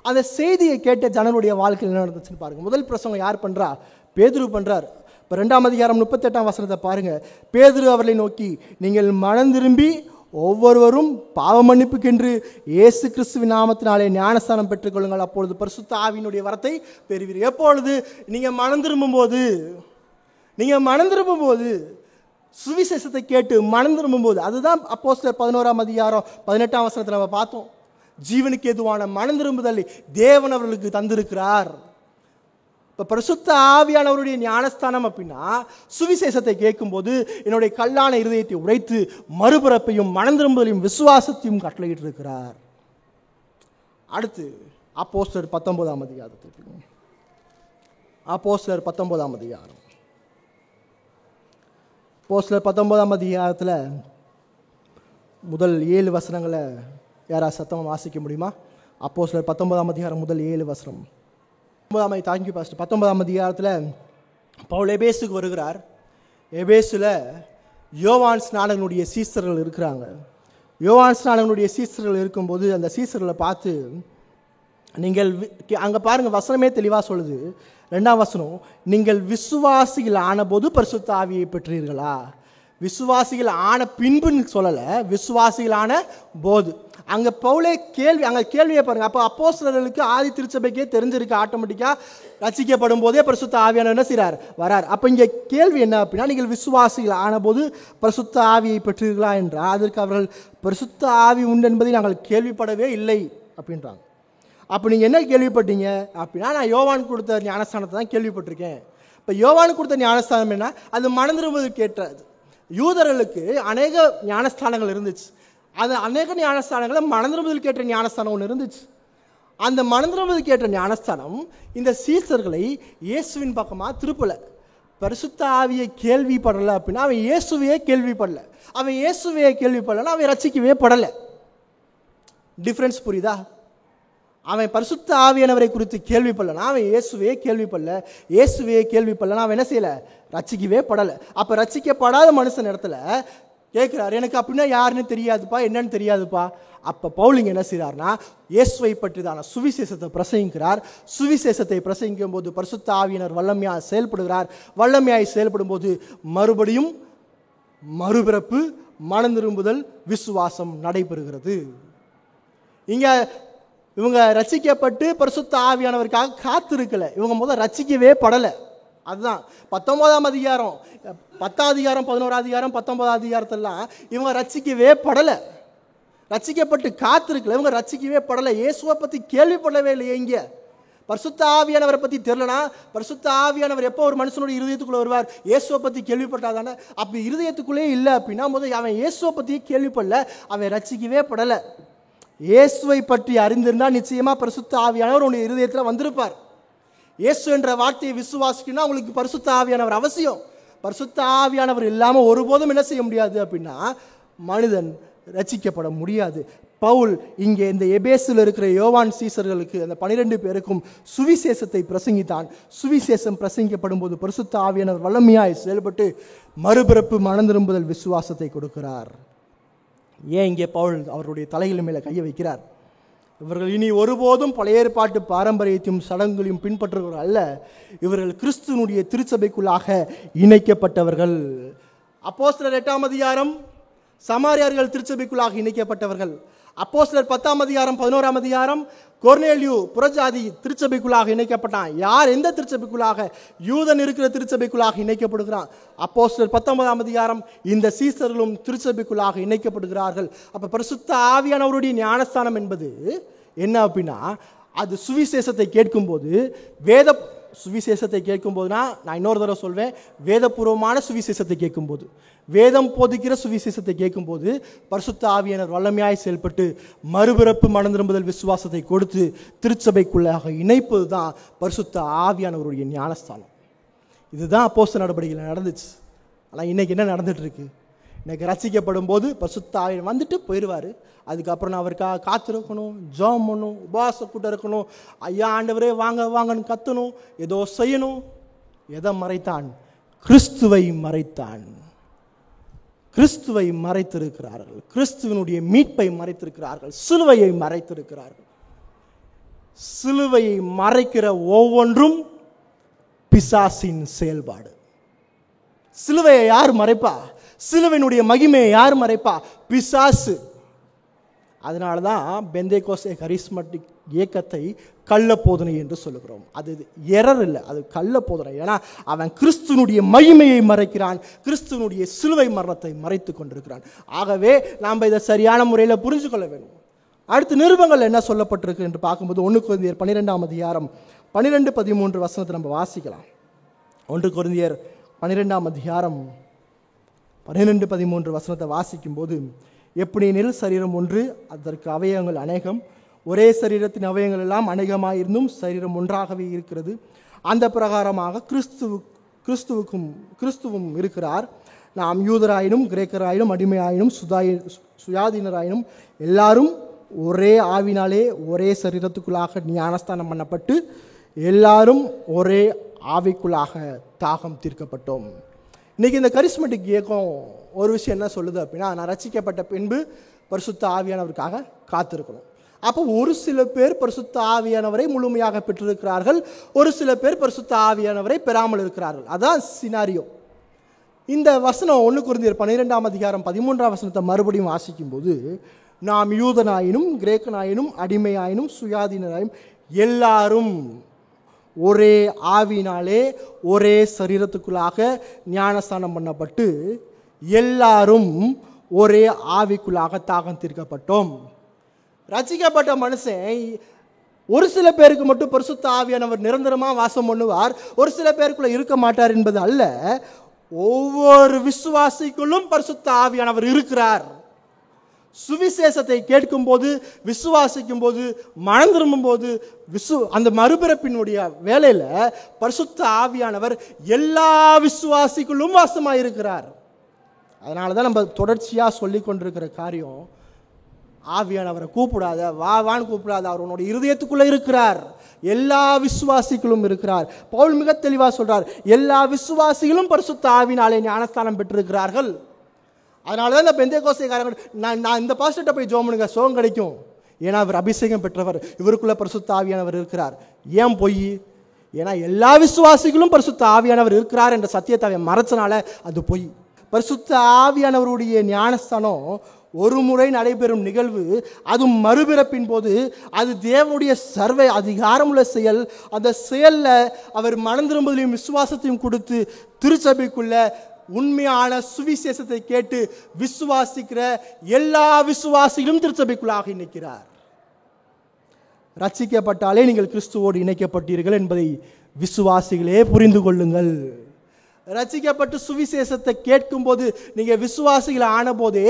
அந்த செய்தியை கேட்ட ஜனனுடைய வாழ்க்கையில் என்ன நடந்துச்சுன்னு பாருங்க. முதல் பிரசங்கம் யார் பண்ணுறா? பேதுரு பண்ணுறார். இப்போ 2ஆம் அதிகாரம் 38ஆம் வசனத்தை பாருங்க. பேதுரு அவர்களை நோக்கி, நீங்கள் மனம் திரும்பி ஒவ்வொருவரும் பாவ மன்னிப்புக்கென்று இயேசு கிறிஸ்துவின் நாமத்தினாலே ஞானஸ்தானம் பெற்றுக்கொள்ளுங்கள், அப்பொழுது பரிசுத்த ஆவியினுடைய வரத்தை பெறுவீர்கள். எப்பொழுது? நீங்கள் மனம் திரும்பும்போது, சுவிசேஷத்தை கேட்டு மனம் திரும்பும்போது. அதுதான் அப்போஸ்தலர் 11ஆம் அதிகாரம் 18ஆம் வசனத்தில் நம்ம பார்த்தோம். ஜீவனுக்கு ஏதுவான மனம் திரும்புதலை தேவன் அவர்களுக்கு தந்திருக்கிறார். இப்போ பரிசுத்த ஆவியானவருடைய ஞானஸ்தானம் அப்படின்னா சுவிசேஷத்தை கேட்கும்போது என்னுடைய கல்லான இருதயத்தை உடைத்து மறுபிறப்பையும் மனம் திரும்புதலையும் விசுவாசத்தையும் கட்டளையிட்டு இருக்கிறார். அடுத்து அப்போஸ்தலர் 19ஆம் அதிகாரத்தில், அப்போஸ்தலர் 19ஆம் அதிகாரம், அப்போஸ்தலர் 19ஆம் அதிகாரத்தில் முதல் 7 வசனங்களை யாராவது சத்தமாக வாசிக்க முடியுமா? அப்போஸ்தலர் 19ஆம் அதிகாரம் முதல் 7 வசனம். 19ஆம் அதிகாரத்தில் பவுல் எபேசுக்கு வருகிறார். எபேசில் யோவான் ஸ்நானகனுடைய சீசர்கள் இருக்கிறாங்க. யோவான் ஸ்நானகனுடைய சீசர்கள் இருக்கும்போது அந்த சீசர்களை பார்த்து, நீங்கள் அங்கே பாருங்கள் வசனமே தெளிவாக சொல்லுது. 2ஆம் வசனம், நீங்கள் விசுவாசிகள் ஆனபோது பரிசுத்த ஆவியை பெற்றீர்களா? விசுவாசிகள் ஆன பின்புன்னு சொல்லலை, விசுவாசிகள் ஆன போது. அங்கே பவுலே அங்கே கேள்வியை பாருங்கள். அப்போ அப்போஸ்தலர்களுக்கு ஆதி திருச்சபைக்கே தெரிஞ்சிருக்கு, ஆட்டோமேட்டிக்காக ரட்சிக்கப்படும் போதே பரிசுத்த ஆவியானவர் என்ன செய்கிறார்? வரார். அப்போ இங்கே கேள்வி என்ன அப்படின்னா, நீங்கள் விசுவாசிகள் ஆனபோது பரிசுத்த ஆவியை பெற்றீர்களா என்றால் அதற்கு அவர்கள் பரிசுத்த ஆவி உண்டு என்பதை நாங்கள் கேள்விப்படவே இல்லை அப்படின்றாங்க. அப்போ நீங்கள் என்ன கேள்விப்பட்டீங்க அப்படின்னா, நான் யோவான் கொடுத்த ஞானஸ்தானத்தை தான் கேள்விப்பட்டிருக்கேன். இப்போ யோவான் கொடுத்த ஞானஸ்தானம் என்ன? அது மனம் திரும்புவதற்கு ஏற்றது. யூதர்களுக்கு அநேக ஞானஸ்தானங்கள் இருந்துச்சு. அது அநேக ஞானஸ்தானங்களில் மனம் திரும்புவதற்கு ஏற்ற ஞானஸ்தானம் ஒன்று இருந்துச்சு. அந்த மனம் திரும்புவதற்கு ஏற்ற ஞானஸ்தானம் இந்த சீசர்களை இயேசுவின் பக்கமாக திருப்பலை. பரிசுத்த ஆவியை கேள்விப்படலை அப்படின்னா அவன் இயேசுவையே கேள்விப்படலை. அவன் இயேசுவையே கேள்விப்படலைன்னா அவன் ரட்சிக்கவே படலை. டிஃப்ரென்ஸ் புரியுதா? அவன் பரிசுத்த ஆவியானவரை குறித்து கேள்விப்படலைனா அவன் இயேசுவையே கேள்விப்படலைனா அவன் என்ன செய்யலை? ரட்சிக்கவே படலை. அப்போ ரட்சிக்கப்படாத மனுஷன் இடத்துல கேட்குறாரு, எனக்கு அப்படின்னா யாருன்னு தெரியாதுப்பா, என்னன்னு தெரியாதுப்பா. அப்போ பவுலிங்க என்ன செய்கிறார்னா இயேசுவை பற்றிதான சுவிசேஷத்தை பிரசங்கிக்கிறார். சுவிசேஷத்தை பிரசங்கிக்கும் போது பரிசுத்த ஆவியினர் வல்லமையாக செயல்படுகிறார். வல்லமையாய் செயல்படும் போது மறுபடியும் மறுபிறப்பு, மனம் திரும்புதல், விசுவாசம் நடைபெறுகிறது. இங்கே இவங்க ரட்சிக்கப்பட்டு பரிசுத்த ஆவியானவருக்காக காத்திருக்கலை. இவங்க முதல் ரட்சிக்கவே படலை. அதுதான் 19ஆம் அதிகாரம், 10ஆம் அதிகாரம், 11ஆம் அதிகாரம், 19ஆம் அதிகாரத்தெல்லாம் இவங்க ரட்சிக்கவே படலை. ரட்சிக்கப்பட்டு காத்திருக்கல, இவங்க ரட்சிக்கவே படலை. இயேசுவை பற்றி கேள்விப்படவே இல்லை. இங்கே பரிசுத்த ஆவியானவரை பற்றி தெரியலனா, பரிசுத்த ஆவியானவர் எப்போ ஒரு மனுஷனுடைய இருதயத்துக்குள்ளே வருவார்? இயேசுவை பற்றி கேள்விப்பட்டாதானே. அப்படி இருதயத்துக்குள்ளே இல்லை அப்படின்னா முதல் அவன் இயேசுவை பற்றியே கேள்விப்படலை, அவன் ரட்சிக்கவே படலை. இயேசுவை பற்றி அறிந்திருந்தால் நிச்சயமாக பரிசுத்த ஆவியானவர் உன்னுடைய இருதயத்தில் வந்திருப்பார். இயேசு என்ற வார்த்தையை விசுவாசிக்கணும்னா உங்களுக்கு பரிசுத்த ஆவியானவர் அவசியம். பரிசுத்த ஆவியானவர் இல்லாமல் ஒருபோதும் என்ன செய்ய முடியாது அப்படின்னா மனிதன் ரட்சிக்கப்பட முடியாது. பவுல் இங்கே இந்த எபேசில் இருக்கிற யோவான் சீசர்களுக்கு அந்த 12 பேருக்கும் சுவிசேஷத்தை பிரசங்கித்தான். சுவிசேஷம் பிரசங்கிக்கப்படும் போது பரிசுத்த ஆவியானவர் வல்லமையாய் செயல்பட்டு மறுபிறப்பு, மனந்திரும்புதல், விசுவாசத்தை கொடுக்கிறார். ஏன் இங்கே பவுல் அவருடைய தலைகள் மேலே கையை வைக்கிறார்? இவர்கள் இனி ஒருபோதும் பழைய ஏற்பாட்டு பாரம்பரியத்தையும் சடங்குகளையும் பின்பற்றுபவர்கள் அல்ல. இவர்கள் கிறிஸ்துவனுடைய திருச்சபைக்குள்ளாக இணைக்கப்பட்டவர்கள். அப்போஸ்தலர் 8ஆம் அதிகாரம் சமாரியார்கள் திருச்சபைக்குள்ளாக இணைக்கப்பட்டவர்கள். அப்போஸ்தலர் 10ஆம் அதிகாரம் 11ஆம் அதிகாரம் கொர்நேலியு புறஜாதி திருச்சபைக்குள்ளாக இணைக்கப்பட்டான். யார் எந்த திருச்சபைக்குள்ளாக? யூதன் இருக்கிற திருச்சபைக்குள்ளாக இணைக்கப்படுகிறான். அப்போஸ்தலர் 19ஆம் அதிகாரம் இந்த சீசர்களும் திருச்சபைக்குள்ளாக இணைக்கப்படுகிறார்கள். அப்போ பரிசுத்த ஆவியானவருடைய ஞானஸ்தானம் என்பது என்ன அப்படின்னா, அது சுவிசேஷத்தை கேட்கும்போது சுவிசேஷத்தை கேட்கும்போதுனா, நான் இன்னொரு தடவை சொல்வேன், வேதபூர்வமான சுவிசேஷத்தை கேட்கும்போது, வேதம் போதிக்கிற சுவிசேஷத்தை கேட்கும்போது பரிசுத்த ஆவியானவர் வல்லமையாய் செயல்பட்டு மறுபிறப்பு, மனந்திரும்புதல், விசுவாசத்தை கொடுத்து திருச்சபைக்குள்ளாக இணைப்பது தான் பரிசுத்த ஆவியானவருடைய ஞானஸ்தானம். இதுதான் அப்போஸ்தலர் நடவடிக்கையில் நடந்துச்சு. ஆனால் இன்னைக்கு என்ன நடந்துட்டு இருக்கு? இன்னைக்கு ரசிக்கப்படும் போது பரிசுத்த ஆவியானவர் வந்துட்டு போயிடுவார். அதுக்கப்புறம் நான் அவருக்காக காத்திருக்கணும், ஜெபம் பண்ணணும், உபவாச கூட்டம் இருக்கணும், ஐயா ஆண்டவரே வாங்க வாங்கன்னு கத்தணும், ஏதோ செய்யணும். எதை மறைத்தான்? கிறிஸ்துவை மறைத்தான். கிறிஸ்துவை மறைத்திருக்கிறார்கள். கிறிஸ்துவனுடைய மீட்பை மறைத்திருக்கிறார்கள். சிலுவையை மறைத்திருக்கிறார்கள். சிலுவையை மறைக்கிற ஒவ்வொன்றும் பிசாசின் செயல்பாடு. சிலுவையை யார் மறைப்பா? சிலுவையினுடைய மகிமையை யார் மறைப்பா? பிசாசு. அதனால தான் பெந்தேகோஸ்தே கரிஸ்மட்டிக் இயக்கத்தை கள்ள போதனை என்று சொல்லுகிறோம். அது எரர் இல்லை, அது கள்ள போதனை. ஏன்னா அவன் கிறிஸ்துவனுடைய மகிமையை மறைக்கிறான், கிறிஸ்துவனுடைய சிலுவை மரணத்தை மறைத்து கொண்டிருக்கிறான். ஆகவே நாம் இதை சரியான முறையில் புரிஞ்சு கொள்ள வேண்டும். அடுத்து நிருபங்கள் என்ன சொல்லப்பட்டிருக்கு என்று பார்க்கும்போது 1 கொரிந்தியர் 12ஆம் அதிகாரம் 12-13 வசனத்தை நம்ம வாசிக்கலாம். 1 கொரிந்தியர் 12ஆம் அதிகாரம் 12-13 வசனத்தை வாசிக்கும் போது, எப்படியெனில் சரீரம் ஒன்று, அதற்கு அவயவங்கள் அநேகம், ஒரே சரீரத்தின் அவயங்கள் எல்லாம் அநேகமாயிருந்தும் சரீரம் ஒன்றாகவே இருக்கிறது. அந்த பிரகாரமாக கிறிஸ்துவும் இருக்கிறார். நாம் யூதராயினும் கிரேக்கராயினும் அடிமையாயினும் சுயாதீனராயினும் எல்லாரும் ஒரே ஆவினாலே ஒரே சரீரத்துக்குள்ளாக ஞானஸ்தானம் பண்ணப்பட்டு எல்லாரும் ஒரே ஆவிக்குள்ளாக தாகம் தீர்க்கப்பட்டோம். இன்றைக்கி இந்த கரிஸ்மட்டிக் இயக்கம் ஒரு விஷயம் என்ன சொல்லுது அப்படின்னா, நான் ரட்சிக்கப்பட்ட பின்பு பரிசுத்த ஆவியானவருக்காக காத்திருக்கணும். அப்போ ஒரு சில பேர் பரிசுத்த ஆவியானவரை முழுமையாக பெற்றிருக்கிறார்கள், ஒரு சில பேர் பரிசுத்த ஆவியானவரை பெறாமல் இருக்கிறார்கள். அதான் சினாரியோ. இந்த வசனம் 1 கொரிந்தியர் 12ஆம் அதிகாரம் 13ஆம் வசனத்தை மறுபடியும் வாசிக்கும் போது, நாம் யூதனாயினும் கிரேக்கனாயினும் அடிமையாயினும் சுயாதீனராயினும் எல்லாரும் ஒரே ஆவினாலே ஒரே சரீரத்துக்குள்ளாக ஞானஸ்தானம் பண்ணப்பட்டு எல்லாரும் ஒரே ஆவிக்குள்ளாக தாகம் தீர்க்கப்பட்டோம். ரட்சிக்கப்பட்ட மனுஷன் ஒரு சில பேருக்கு மட்டும் பரிசுத்த ஆவியானவர் நிரந்தரமாக வாசம் பண்ணுவார், ஒரு சில பேருக்குள்ள இருக்க மாட்டார் என்பது அல்ல. ஒவ்வொரு விசுவாசிக்குள்ளும் பரிசுத்த ஆவியானவர் இருக்கிறார். சுவிசேஷத்தை கேட்கும் போது, விசுவாசிக்கும் போது, மனம் திரும்பும் போது, அந்த மறுபிறப்பினுடைய வேலையில பரிசுத்த ஆவியானவர் எல்லா விசுவாசிக்குள்ளும் வாசமாயிருக்கிறார். அதனால தான் நம்ம தொடர்ச்சியாக சொல்லி கொண்டிருக்கிற காரியம், ஆவியானவரை கூப்பிடாத, வான்னு கூப்பிடாத, அவர் உன்னோட இருதயத்துக்குள்ள இருக்கிறார், எல்லா விசுவாசிகளும் இருக்கிறார். பவுல் மிக தெளிவாக சொல்றார், எல்லா விசுவாசிகளும் பரிசுத்த ஆவினாலே ஞானஸ்தானம் பெற்றிருக்கிறார்கள். அதனால தான் இந்த பெந்தேகோஸ்தேக்காரங்க, நான் இந்த பாஸ்டர்கிட்ட போய் ஜெபம் பண்ணுங்க சுகம் கிடைக்கும், ஏன்னா அவர் அபிஷேகம் பெற்றவர், இவருக்குள்ள பரிசுத்த ஆவியானவர் இருக்கிறார். ஏன் பொய்? ஏன்னா எல்லா விசுவாசிகளும் பரிசுத்த ஆவியானவர் இருக்கிறார் என்ற சத்தியத்தை அவன் மறைச்சனால அது பொய். பரிசுத்த ஆவியானவருடைய ஞானஸ்தானம் ஒரு முறை நடைபெறும் நிகழ்வு, அதுவும் மறுபிறப்பின் போது. அது தேவனுடைய சர்வ அதிகாரமுள்ள செயல். அந்த செயலில் அவர் மனம் திரும்புதலையும் விசுவாசத்தையும் கொடுத்து திருச்சபைக்குள்ள உண்மையான சுவிசேஷத்தை கேட்டு விசுவாசிக்கிற எல்லா விசுவாசிகளும் திருச்சபைக்குள்ளாக இணைக்கிறார். ரட்சிக்கப்பட்டாலே நீங்கள் கிறிஸ்துவோடு இணைக்கப்பட்டீர்கள் என்பதை விசுவாசிகளே புரிந்து கொள்ளுங்கள். ரட்சிக்கப்பட்டு சுவிசேஷத்தை கேட்கும் போது நீங்கள் விசுவாசிகள் ஆன போதே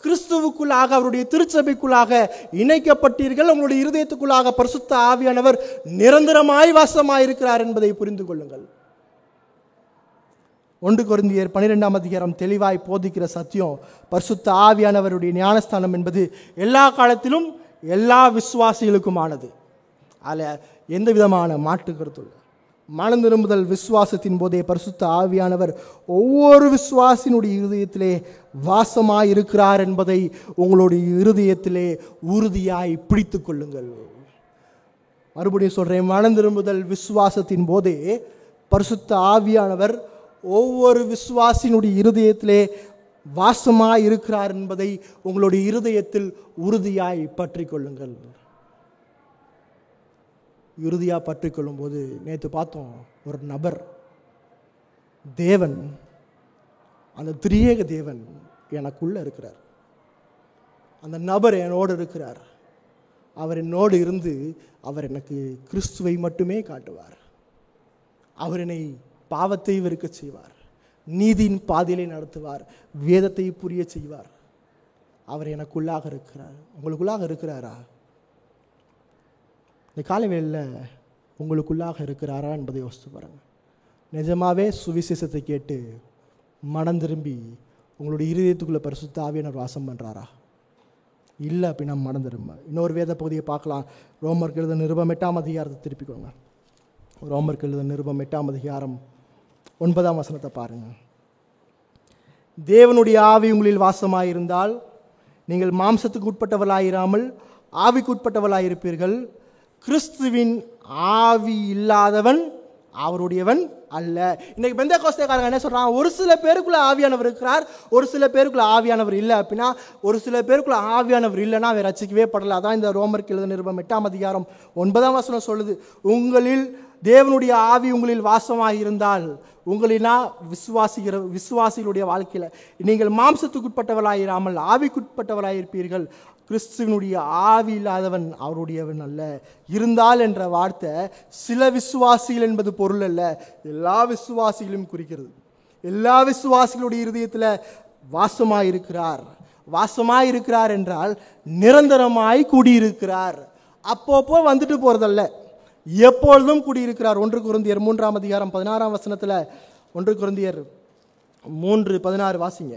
கிறிஸ்துவுக்குள்ளாக, அவருடைய திருச்சபைக்குள்ளாக இணைக்கப்பட்டீர்கள். உங்களுடைய இருதயத்துக்குள்ளாக பரிசுத்த ஆவியானவர் நிரந்தரமாய் வாசமாயிருக்கிறார் என்பதை புரிந்து கொள்ளுங்கள். 1 கொரிந்தியர் 12ஆம் அதிகாரம் தெளிவாய் போதிக்கிற சத்தியம், பரிசுத்த ஆவியானவருடைய ஞானஸ்தானம் என்பது எல்லா காலத்திலும் எல்லா விசுவாசிகளுக்குமானது. அதில் எந்த விதமான மாற்று கருத்து இல்லை. மனம் திரும்புதல் விசுவாசத்தின் போதே பரிசுத்த ஆவியானவர் ஒவ்வொரு விசுவாசினுடைய இருதயத்திலே வாசமாய் இருக்கிறார் என்பதை உங்களுடைய இருதயத்திலே உறுதியாய் பிடித்து கொள்ளுங்கள். மறுபடியும் சொல்றேன், மனம் திரும்புதல் விசுவாசத்தின் போதே பரிசுத்த ஆவியானவர் ஒவ்வொரு விசுவாசினுடைய இருதயத்திலே வாசமாய் இருக்கிறார் என்பதை உங்களுடைய இருதயத்தில் உறுதியாய் பற்றி கொள்ளுங்கள். இறுதியாக பற்றி கொள்ளும் போது, நேற்று பார்த்தோம், ஒரு நபர் தேவன், அந்த திரியேக தேவன் எனக்குள்ள இருக்கிறார். அந்த நபர் என்னோடு இருக்கிறார். அவர் என்னோடு இருந்து அவர் எனக்கு கிறிஸ்துவை மட்டுமே காட்டுவார். அவர் என்னை பாவத்தை வெறுக்க செய்வார், நீதியின் பாதையிலே நடத்துவார், வேதத்தை புரிய செய்வார். அவர் எனக்குள்ளாக இருக்கிறார். உங்களுக்குள்ளாக இருக்கிறாரா? இந்த காலவேளையில் உங்களுக்குள்ளாக இருக்கிறாரா என்பதை யோசித்து பாருங்கள். நிஜமாவே சுவிசேஷத்தை கேட்டு மனம் திரும்பி உங்களுடைய இருதயத்துக்குள்ளே பரிசுத்த ஆவியானவர் வாசம் பண்ணுறாரா? இல்லை அப்படின்னா மனம் திரும்ப. இன்னொரு வேத பகுதியை பார்க்கலாம். ரோமருக்கு எழுத நிருபம் 8ஆம் அதிகாரத்தை திருப்பிக்கோங்க. ரோமருக்கு எழுத நிருபம் 8ஆம் அதிகாரம் 9ஆம் வசனத்தை பாருங்கள். தேவனுடைய ஆவி உங்களில் வாசமாயிருந்தால் நீங்கள் மாம்சத்துக்கு உட்பட்டவர்களாயிராமல் ஆவிக்கு உட்பட்டவர்களாயிருப்பீர்கள். கிறிஸ்துவின் ஆவி இல்லாதவன் அவருடையவன் அல்ல. இன்னைக்கு பெந்தேகோஸ்தேக்காரங்க என்ன சொல்றாங்க? ஒரு சில பேருக்குள்ள ஆவியானவர் இருக்கிறார், ஒரு சில பேருக்குள்ள ஆவியானவர் இல்லை அப்படின்னா, ஒரு சில பேருக்குள்ள ஆவியானவர் இல்லைன்னா அவன் ரட்சிக்கவே படலை. அதான் இந்த ரோமருக்கு எழுத நிருபம் 8ஆம் அதிகாரம் 9ஆம் வசனம் சொல்லுது, உங்களில் தேவனுடைய ஆவி உங்களில் வாசமாக இருந்தால், உங்களினா விசுவாசிகளுடைய வாழ்க்கையில் நீங்கள் மாம்சத்துக்குட்பட்டவர்களாயிராமல் ஆவிக்குட்பட்டவர்களாயிருப்பீர்கள். கிறிஸ்துவனுடைய ஆவி இல்லாதவன் அவருடையவன் அல்ல. இருந்தால் என்ற வார்த்தை சில விசுவாசிகள் என்பது பொருள் அல்ல, எல்லா விசுவாசிகளும் குறிக்கிறது. எல்லா விசுவாசிகளுடைய இருதயத்தில் வாசமாயிருக்கிறார். வாசமாயிருக்கிறார் என்றால் நிரந்தரமாய் கூடியிருக்கிறார். அப்பப்போ வந்துட்டு போறதல்ல, எப்பொழுதும் கூடியிருக்கிறார். 1 கொரிந்தியர் 3ஆம் அதிகாரம் 16ஆம் வசனத்தில் 1 கொரிந்தியர் 3:16 வாசிங்க.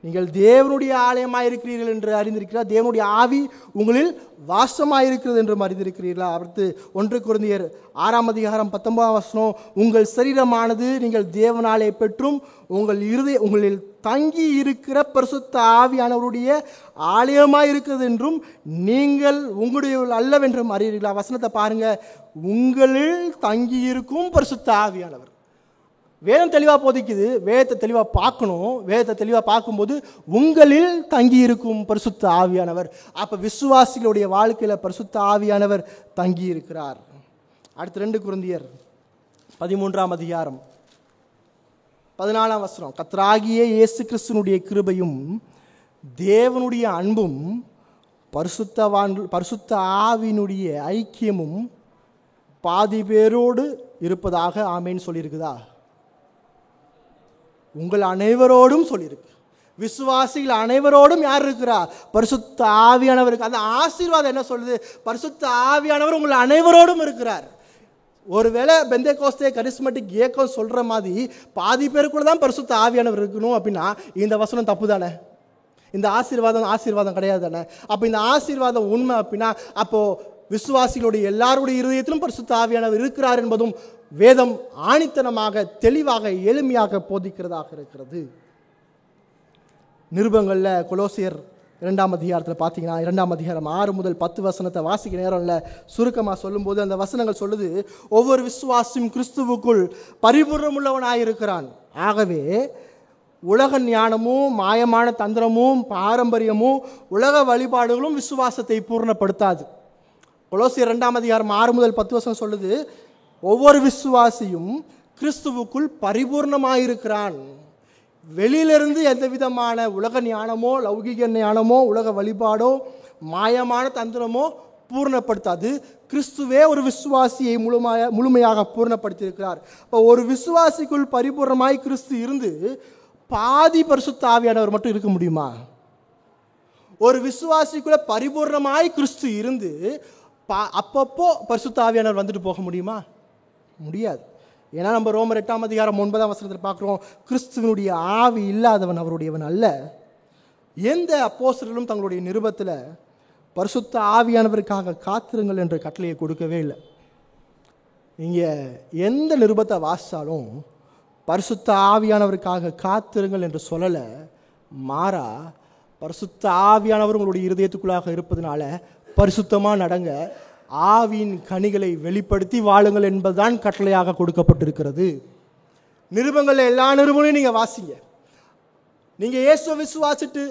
நீங்கள் தேவனுடைய ஆலயமாக இருக்கிறீர்கள் என்று அறிந்திருக்கிறார். தேவனுடைய ஆவி உங்களில் வாசமாயிருக்கிறது என்றும் அறிந்திருக்கிறீர்களா? அடுத்து 1 கொரிந்தியர் 6ஆம் அதிகாரம் 19ஆம் வசனம், உங்கள் சரீரமானது நீங்கள் தேவனாலே பெற்றும் உங்களில் தங்கி இருக்கிற பரிசுத்த ஆவியானவருடைய ஆலயமாக இருக்கிறது என்றும் நீங்கள் உங்களுடைய அல்லவென்றும் அறியீர்களா? வசனத்தை பாருங்க, உங்களில் தங்கி இருக்கும் பரிசுத்த ஆவியானவர். வேதம் தெளிவாக போதிக்குது, வேதத்தை தெளிவாக பார்க்கணும். வேதத்தை தெளிவாக பார்க்கும்போது உங்களில் தங்கி இருக்கும் பரிசுத்த ஆவியானவர். அப்போ விசுவாசிகளுடைய வாழ்க்கையில் பரிசுத்த ஆவியானவர் தங்கி இருக்கிறார். அடுத்து 2 கொரிந்தியர் 13ஆம் அதிகாரம் 14ஆம் வசனம், கர்த்தராகிய இயேசு கிறிஸ்துவினுடைய கிருபையும் தேவனுடைய அன்பும் பரிசுத்த ஆவியினுடைய ஐக்கியமும் பாதி பேரோடு இருப்பதாக ஆமேன்னு சொல்லியிருக்குதா? உங்கள் அனைவரோடும் சொல்லியிருக்கு. விசுவாசிகள் அனைவரோடும் யார் இருக்கிறா? பரிசுத்த ஆவியானவர் இருக்கு. அந்த ஆசீர்வாதம் என்ன சொல்லுது? பரிசுத்த ஆவியானவர் உங்கள் அனைவரோடும் இருக்கிறார். ஒருவேளை பெந்தேகோஸ்தே கரிஸ்மேட்டிக் ஏக்கம் சொல்ற மாதிரி பாதி பேருக்குள்ள தான் பரிசுத்த ஆவியானவர் இருக்கணும் அப்படின்னா இந்த வசனம் தப்பு தானே? இந்த ஆசீர்வாதம் கிடையாது தானே? அப்போ இந்த ஆசீர்வாதம் உண்மை அப்படின்னா அப்போ விசுவாசிகளுடைய எல்லாருடைய இருதயத்திலும் பரிசுத்த ஆவியானவர் இருக்கிறார் என்பதும் வேதம் ஆணித்தனமாக தெளிவாக எளிமையாக போதிக்கிறதாக இருக்கிறது. நிருபங்களில் கொலோசியர் 2ஆம் அதிகாரத்தில் பார்த்தீங்கன்னா 2ஆம் அதிகாரம் 6 முதல் 10 வசனத்தை வாசிக்க நேரம் இல்லை, சுருக்கமாக சொல்லும்போது அந்த வசனங்கள் சொல்லுது, ஒவ்வொரு விசுவாசியும் கிறிஸ்துவுக்குள் பரிபூர்ணமுள்ளவனாயிருக்கிறான். ஆகவே உலக ஞானமும் மாயமான தந்திரமும் பாரம்பரியமும் உலக வழிபாடுகளும் விசுவாசத்தை பூர்ணப்படுத்தாது. கொலோசியர் 2ஆம் அதிகாரம் 6 முதல் 10 வசனம் சொல்லுது, ஒவ்வொரு விசுவாசியும் கிறிஸ்துவுக்குள் பரிபூர்ணமாயிருக்கிறான். வெளியிலிருந்து எந்த விதமான உலக ஞானமோ லௌகிக ஞானமோ உலக வழிபாடோ மாயமான தந்திரமோ பூர்ணப்படுத்தாது. கிறிஸ்துவே ஒரு விசுவாசியை முழுமையாக பூர்ணப்படுத்தியிருக்கிறார். இப்போ ஒரு விசுவாசிக்குள் பரிபூர்ணமாய் கிறிஸ்து இருந்து பாதி பரிசுத்த ஆவியானவர் மட்டும் இருக்க முடியுமா? ஒரு விசுவாசிக்குள்ள பரிபூர்ணமாய் கிறிஸ்து இருந்து அப்பப்போ பரிசுத்த ஆவியானவர் வந்துட்டு போக முடியுமா? முடியாது. ஏன்னா நம்ம ரோமர் 8:9 பார்க்குறோம், கிறிஸ்துவனுடைய ஆவி இல்லாதவன் அவருடையவன் அல்ல. எந்த அப்போஸ்தலரும் தங்களுடைய நிருபத்தில் பரிசுத்த ஆவியானவருக்காக காத்திருங்கள் என்ற கட்டளையை கொடுக்கவே இல்லை. நீங்கள் எந்த நிருபத்தை வாசித்தாலும் பரிசுத்த ஆவியானவருக்காக காத்திருங்கள் என்று சொல்லலை. மாறா, பரிசுத்த ஆவியானவர் உங்களுடைய இருதயத்துக்குள்ளாக இருப்பதனால பரிசுத்தமாக நடங்க, ஆவியின் கனிகளை வெளிப்படுத்தி வாழுங்கள் என்பதுதான் கட்டளையாக கொடுக்கப்பட்டிருக்கிறது. நிருபங்கள் எல்லா நிருபங்களையும் நீங்கள் வாசிங்க. நீங்கள் இயேசுவை விசுவாசிட்டு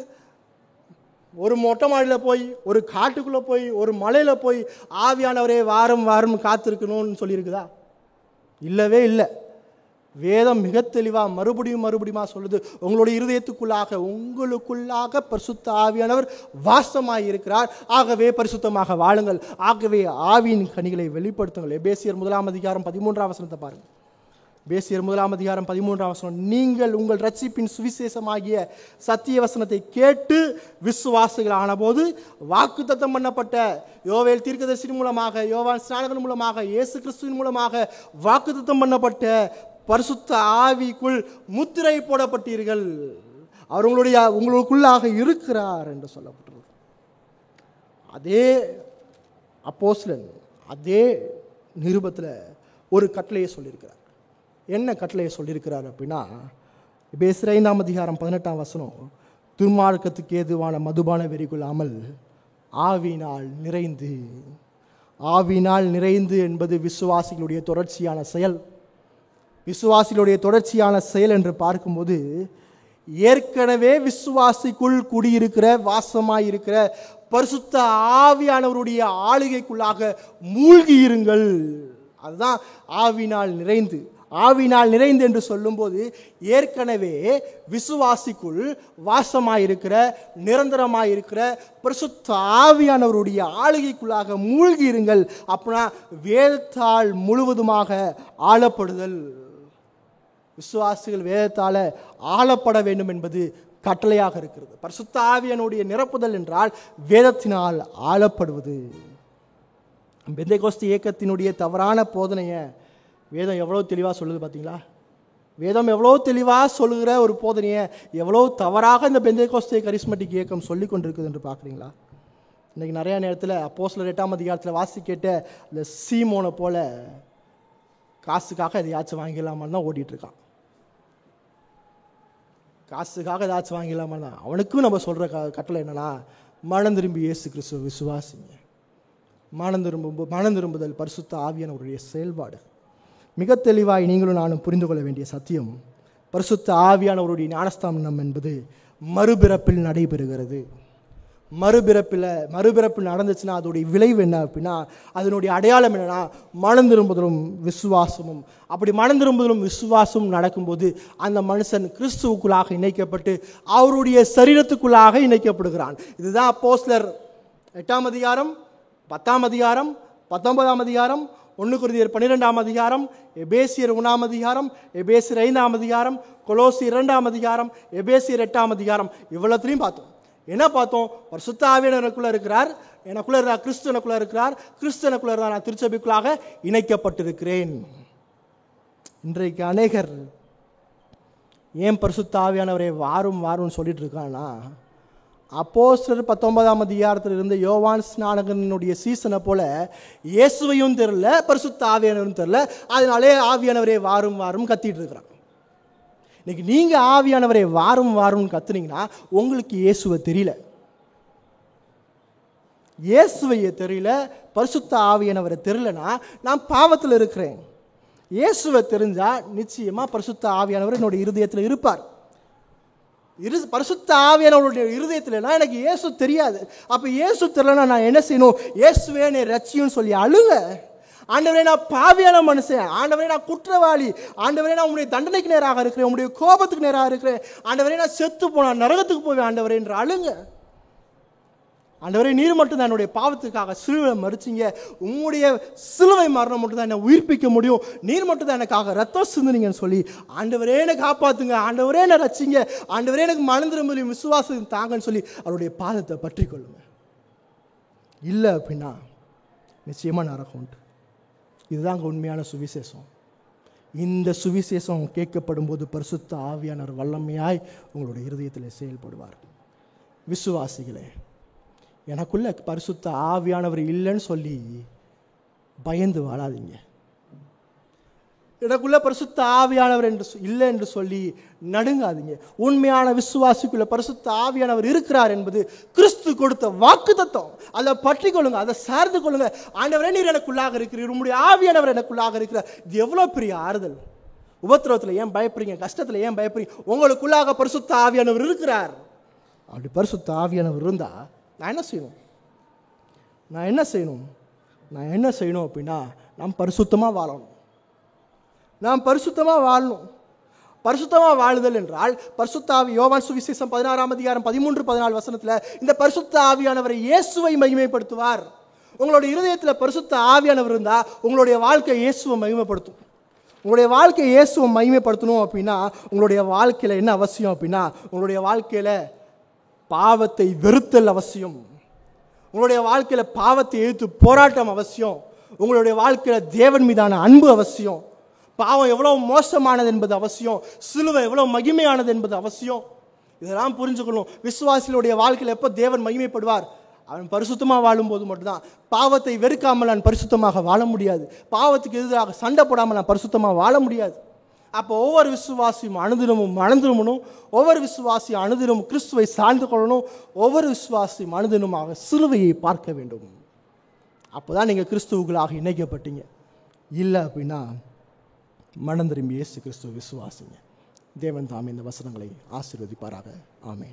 ஒரு மொட்டை மாடியில் போய், ஒரு காட்டுக்குள்ளே போய், ஒரு மலையில் போய் ஆவியானவரே வாரம் வாரம் காத்திருக்கணும்னு சொல்லியிருக்குதா? இல்லவே இல்லை. வேதம் மிக தெளிவாக மறுபடியும் சொல்லுது, உங்களுடைய உங்களுக்குள்ளாக பரிசுத்த ஆவியானவர் வாசமாய் இருக்கிறார். ஆகவே பரிசுத்தமாக வாழுங்கள், ஆகவே ஆவியின் கனிகளை வெளிப்படுத்துங்கள். எபேசியர் 1:13 பாருங்கள். எபேசியர் 1:13 நீங்கள் உங்கள் ரட்சிப்பின் சுவிசேஷமாகிய சத்திய வசனத்தை கேட்டு விசுவாசிகள் ஆனபோது வாக்குத்தத்தம் பண்ணப்பட்ட யோவேல் தீர்க்கதரிசி மூலமாக, யோவான் ஸ்நானகன் மூலமாக, இயேசு கிறிஸ்துவின் மூலமாக வாக்குத்தத்தம் பண்ணப்பட்ட பரிசுத்த ஆவிக்குள் முத்திரை போடப்பட்டீர்கள். அவர் உங்களுக்குள்ளாக இருக்கிறார் என்று சொல்லப்பட்டிருக்கு. அதே அப்போஸ்தலன் அதே நிருபத்தில் ஒரு கட்டளையை சொல்லியிருக்கிறார். என்ன கட்டளையை சொல்லியிருக்கிறார் அப்படின்னா, எபேசியர் 5:18 துன்மார்க்கத்துக்கு ஏதுவான மதுபான வெறி கொள்ளாமல் ஆவியினால் நிறைந்து. ஆவியினால் நிறைந்து என்பது விசுவாசிகளுடைய தொடர்ச்சியான செயல். விசுவாசிகளுடைய தொடர்ச்சியான செயல் என்று பார்க்கும்போது, ஏற்கனவே விசுவாசிக்குள் குடியிருக்கிற வாசமாயிருக்கிற பரிசுத்த ஆவியானவருடைய ஆளுகைக்குள்ளாக மூழ்கி இருங்கள். அதுதான் ஆவியினால் நிறைந்து. ஆவியினால் நிறைந்து என்று சொல்லும்போது, ஏற்கனவே விசுவாசிக்குள் வாசமாயிருக்கிற நிரந்தரமாயிருக்கிற பரிசுத்த ஆவியானவருடைய ஆளுகைக்குள்ளாக மூழ்கி இருங்கள். அப்படின்னா வேதத்தால் முழுவதுமாக ஆளப்படுதல். விசுவாசிகள் வேதத்தால் ஆளப்பட வேண்டும் என்பது கட்டளையாக இருக்கிறது. பரிசுத்த ஆவியானுடைய நிரப்புதல் என்றால் வேதத்தினால் ஆளப்படுவது. பெந்தேகோஸ்து இயக்கத்தினுடைய தவறான போதனையை வேதம் எவ்வளோ தெளிவாக சொல்லுது பார்த்தீங்களா? வேதம் எவ்வளோ தெளிவாக சொல்லுகிற ஒரு போதனையை எவ்வளோ தவறாக இந்த பெந்தேகோஸ்து கரிஸ்மட்டிக் இயக்கம் சொல்லி கொண்டிருக்குது என்று பார்க்குறீங்களா? இன்றைக்கி நிறையா நேரத்தில் அப்போஸ்தலர் 8 வாசி கேட்ட இந்த சீமோனை போல காசுக்காக எதையாச்சும் வாங்கிடலாமான்னு தான் ஓடிட்டுருக்கான். காசுக்காக ஏதாச்சும் வாங்கிடலாமா தான். அவனுக்கும் நம்ம சொல்கிற கட்டளை என்னன்னா, மனம் திரும்பி இயேசு கிறிஸ்துவ விசுவாசிங்க. மனம் திரும்புதல் பரிசுத்த ஆவியானவருடைய செயல்பாடு. மிக தெளிவாய் நீங்களும் நானும் புரிந்து கொள்ள வேண்டிய சத்தியம், பரிசுத்த ஆவியானவருடைய ஞானஸ்தானம் என்பது மறுபிறப்பில் நடைபெறுகிறது. மறுபிறப்பு நடந்துச்சுன்னா அதோடைய விளைவு என்ன அப்படின்னா, அதனுடைய அடையாளம் என்னன்னா மனம் திரும்புதலும் விசுவாசமும். அப்படி மனம் திரும்புதலும் விசுவாசமும் நடக்கும்போது அந்த மனுஷன் கிறிஸ்துவுக்குள்ளாக இணைக்கப்பட்டு அவருடைய சரீரத்துக்குள்ளாக இணைக்கப்படுகிறான். இதுதான் அப்போஸ்தலர் 8 10 19 1 கொரிந்தியர் 12 எபேசியர் 1 எபேசியர் 5 கொலோசியர் 2 எபேசியர் 8 இவ்வளவுத்தையும் பார்த்தோம். என்ன பார்த்தோம்? பரிசுத்த ஆவியானவர் எனக்குள்ள இருக்கிறார், எனக்குள்ள இருக்கிறார், கிறிஸ்து எனக்குள்ள இருக்கிறார், கிறிஸ்து எனக்குள்ள இருக்கிறார், நான் திருச்சபைக்குள்ளாக இணைக்கப்பட்டிருக்கிறேன். இன்றைக்கு அநேகர் ஏன் பரிசுத்த ஆவியானவரை வாரும் சொல்லிட்டு இருக்கான்னா, அப்போஸ்தலர் 19 இருந்து யோவான் ஸ்நானகனுடைய சீசனை போல இயேசுவையும் தெரியல, பரிசுத்த ஆவியானவரும் தெரியல, அதனாலே ஆவியானவரே வாரும் கத்திட்டு இருக்கிறான். இன்னைக்கு நீங்க ஆவியானவரை வாரும் கத்துனீங்கன்னா உங்களுக்கு இயேசுவை தெரியல, இயேசுவையே தெரியல, பரிசுத்த ஆவியானவரை தெரியலனா நான் பாவத்தில் இருக்கிறேன். இயேசுவை தெரிஞ்சா நிச்சயமா பரிசுத்த ஆவியானவர் என்னுடைய இருதயத்தில் இருப்பார். பரிசுத்த ஆவியானவருடைய இருதயத்தில்னா எனக்கு இயேசு தெரியாது. அப்ப இயேசு தெரியலனா நான் என்ன செய்யணும்? இயேசுவே என்னை ரட்சியும் சொல்லி அழுங்க. ஆண்டவரே நான் பாவியான மனுஷன், ஆண்டவரே நான் குற்றவாளி, ஆண்டவரே நான் உங்களுடைய தண்டனைக்கு நேராக இருக்கிறேன், உங்களுடைய கோபத்துக்கு நேராக இருக்கிறேன், ஆண்டவரே நான் செத்து போனேன், நரகத்துக்கு போவேன் ஆண்டவரே என்று அழுங்க. ஆண்டவரே நீர் மட்டும் தான் என்னுடைய பாவத்துக்காக சிலுவை மறிச்சிங்க, உங்களுடைய சிலுவை மரணம் மட்டும் தான் என்னை உயிர்ப்பிக்க முடியும், நீர் மட்டும் தான் எனக்காக ரத்தம் சிந்துனீங்கன்னு சொல்லி ஆண்டவரே என்னை காப்பாற்றுங்க, ஆண்டவரே என்னை ரட்சிங்க, ஆண்டவரே எனக்கு மனம் திரும்புதலையும் விசுவாசம் தாங்கன்னு சொல்லி அவருடைய பாதத்தை பற்றி கொள்ளுங்க. இல்லை அப்படின்னா நிச்சயமாக நரகம் உண்டு. இதுதாங்க உண்மையான சுவிசேஷம். இந்த சுவிசேஷம் கேட்கப்படும் போது பரிசுத்த ஆவியானவர் வல்லமையாய் உங்களுடைய இருதயத்தில் செயல்படுவார். விசுவாசிகளே, எனக்குள்ள பரிசுத்த ஆவியானவர் இல்லைன்னு சொல்லி பயந்து வாழாதீங்க. எனக்குள்ள பரிசுத்த ஆவியானவர் இல்லை என்று சொல்லி நடுங்காதீங்க. உண்மையான விசுவாசிக்குள்ள பரிசுத்த ஆவியானவர் இருக்கிறார் என்பது கிறிஸ்து கொடுத்த வாக்குத்தத்தம். அதை பற்றி கொள்ளுங்க, அதை சார்ந்து கொள்ளுங்க. ஆண்டவரே, நீர் எனக்குள்ளாக இருக்கிறீர், உம்முடைய ஆவியானவர் எனக்குள்ளாக இருக்கிறார். இது எவ்வளோ பெரிய ஆறுதல். உபத்திரவத்தில் ஏன் பயப்படுறீங்க? கஷ்டத்தில் ஏன் பயப்படுறீங்க? உங்களுக்குள்ளாக பரிசுத்த ஆவியானவர் இருக்கிறார். அப்படி பரிசுத்த ஆவியானவர் இருந்தா நான் என்ன செய்யணும்? நான் என்ன செய்யணும் அப்படின்னா, நாம் பரிசுத்தமாக வாழணும். பரிசுத்தமாக வாழுதல் என்றால் பரிசுத்த ஆவி, யோவான் சுவிசேஷம் 16ஆம் அதிகாரம் 13-14 வசனத்தில் இந்த பரிசுத்த ஆவியானவரை இயேசுவை மகிமைப்படுத்துவார். உங்களுடைய இருதயத்தில் பரிசுத்த ஆவியானவர் இருந்தால் உங்களுடைய வாழ்க்கை இயேசுவை மகிமைப்படுத்தும். உங்களுடைய வாழ்க்கையை இயேசுவை மகிமைப்படுத்தணும் அப்படின்னா உங்களுடைய வாழ்க்கையில் என்ன அவசியம் அப்படின்னா, உங்களுடைய வாழ்க்கையில் பாவத்தை வெறுத்தல் அவசியம். உங்களுடைய வாழ்க்கையில் பாவத்தை எதிர்த்து போராட்டம் அவசியம். உங்களுடைய வாழ்க்கையில் தேவன் மீதான அன்பு அவசியம். பாவம் எவ்வளவு மோசமானது என்பது அவசியம். சிலுவை எவ்வளவு மகிமையானது என்பது அவசியம். இதெல்லாம் புரிஞ்சுக்கணும். விசுவாசிகளுடைய வாழ்க்கையில் எப்போ தேவன் மகிமைப்படுவார்? அவன் பரிசுத்தமாக வாழும்போது மட்டும்தான். பாவத்தை வெறுக்காமல் நான் பரிசுத்தமாக வாழ முடியாது. பாவத்துக்கு எதிராக சண்டை போடாமல் நான் பரிசுத்தமாக வாழ முடியாது. அப்போ ஒவ்வொரு விசுவாசியும் அனுதினமும் ஒவ்வொரு விசுவாசியும் அனுதினமும் கிறிஸ்துவை சார்ந்து கொள்ளணும். ஒவ்வொரு விசுவாசியும் அனுதினமாக சிலுவையை பார்க்க வேண்டும். அப்போ தான் நீங்கள் கிறிஸ்துவுக்குள்ளாக இணைக்கப்பட்டீங்க. இல்லை அப்படின்னா மனம் திரும்பி இயேசு கிறிஸ்துவ விசுவாசிங்க. தேவன் தாமே இந்த வசனங்களை ஆசீர்வதிப்பாராக. ஆமென்.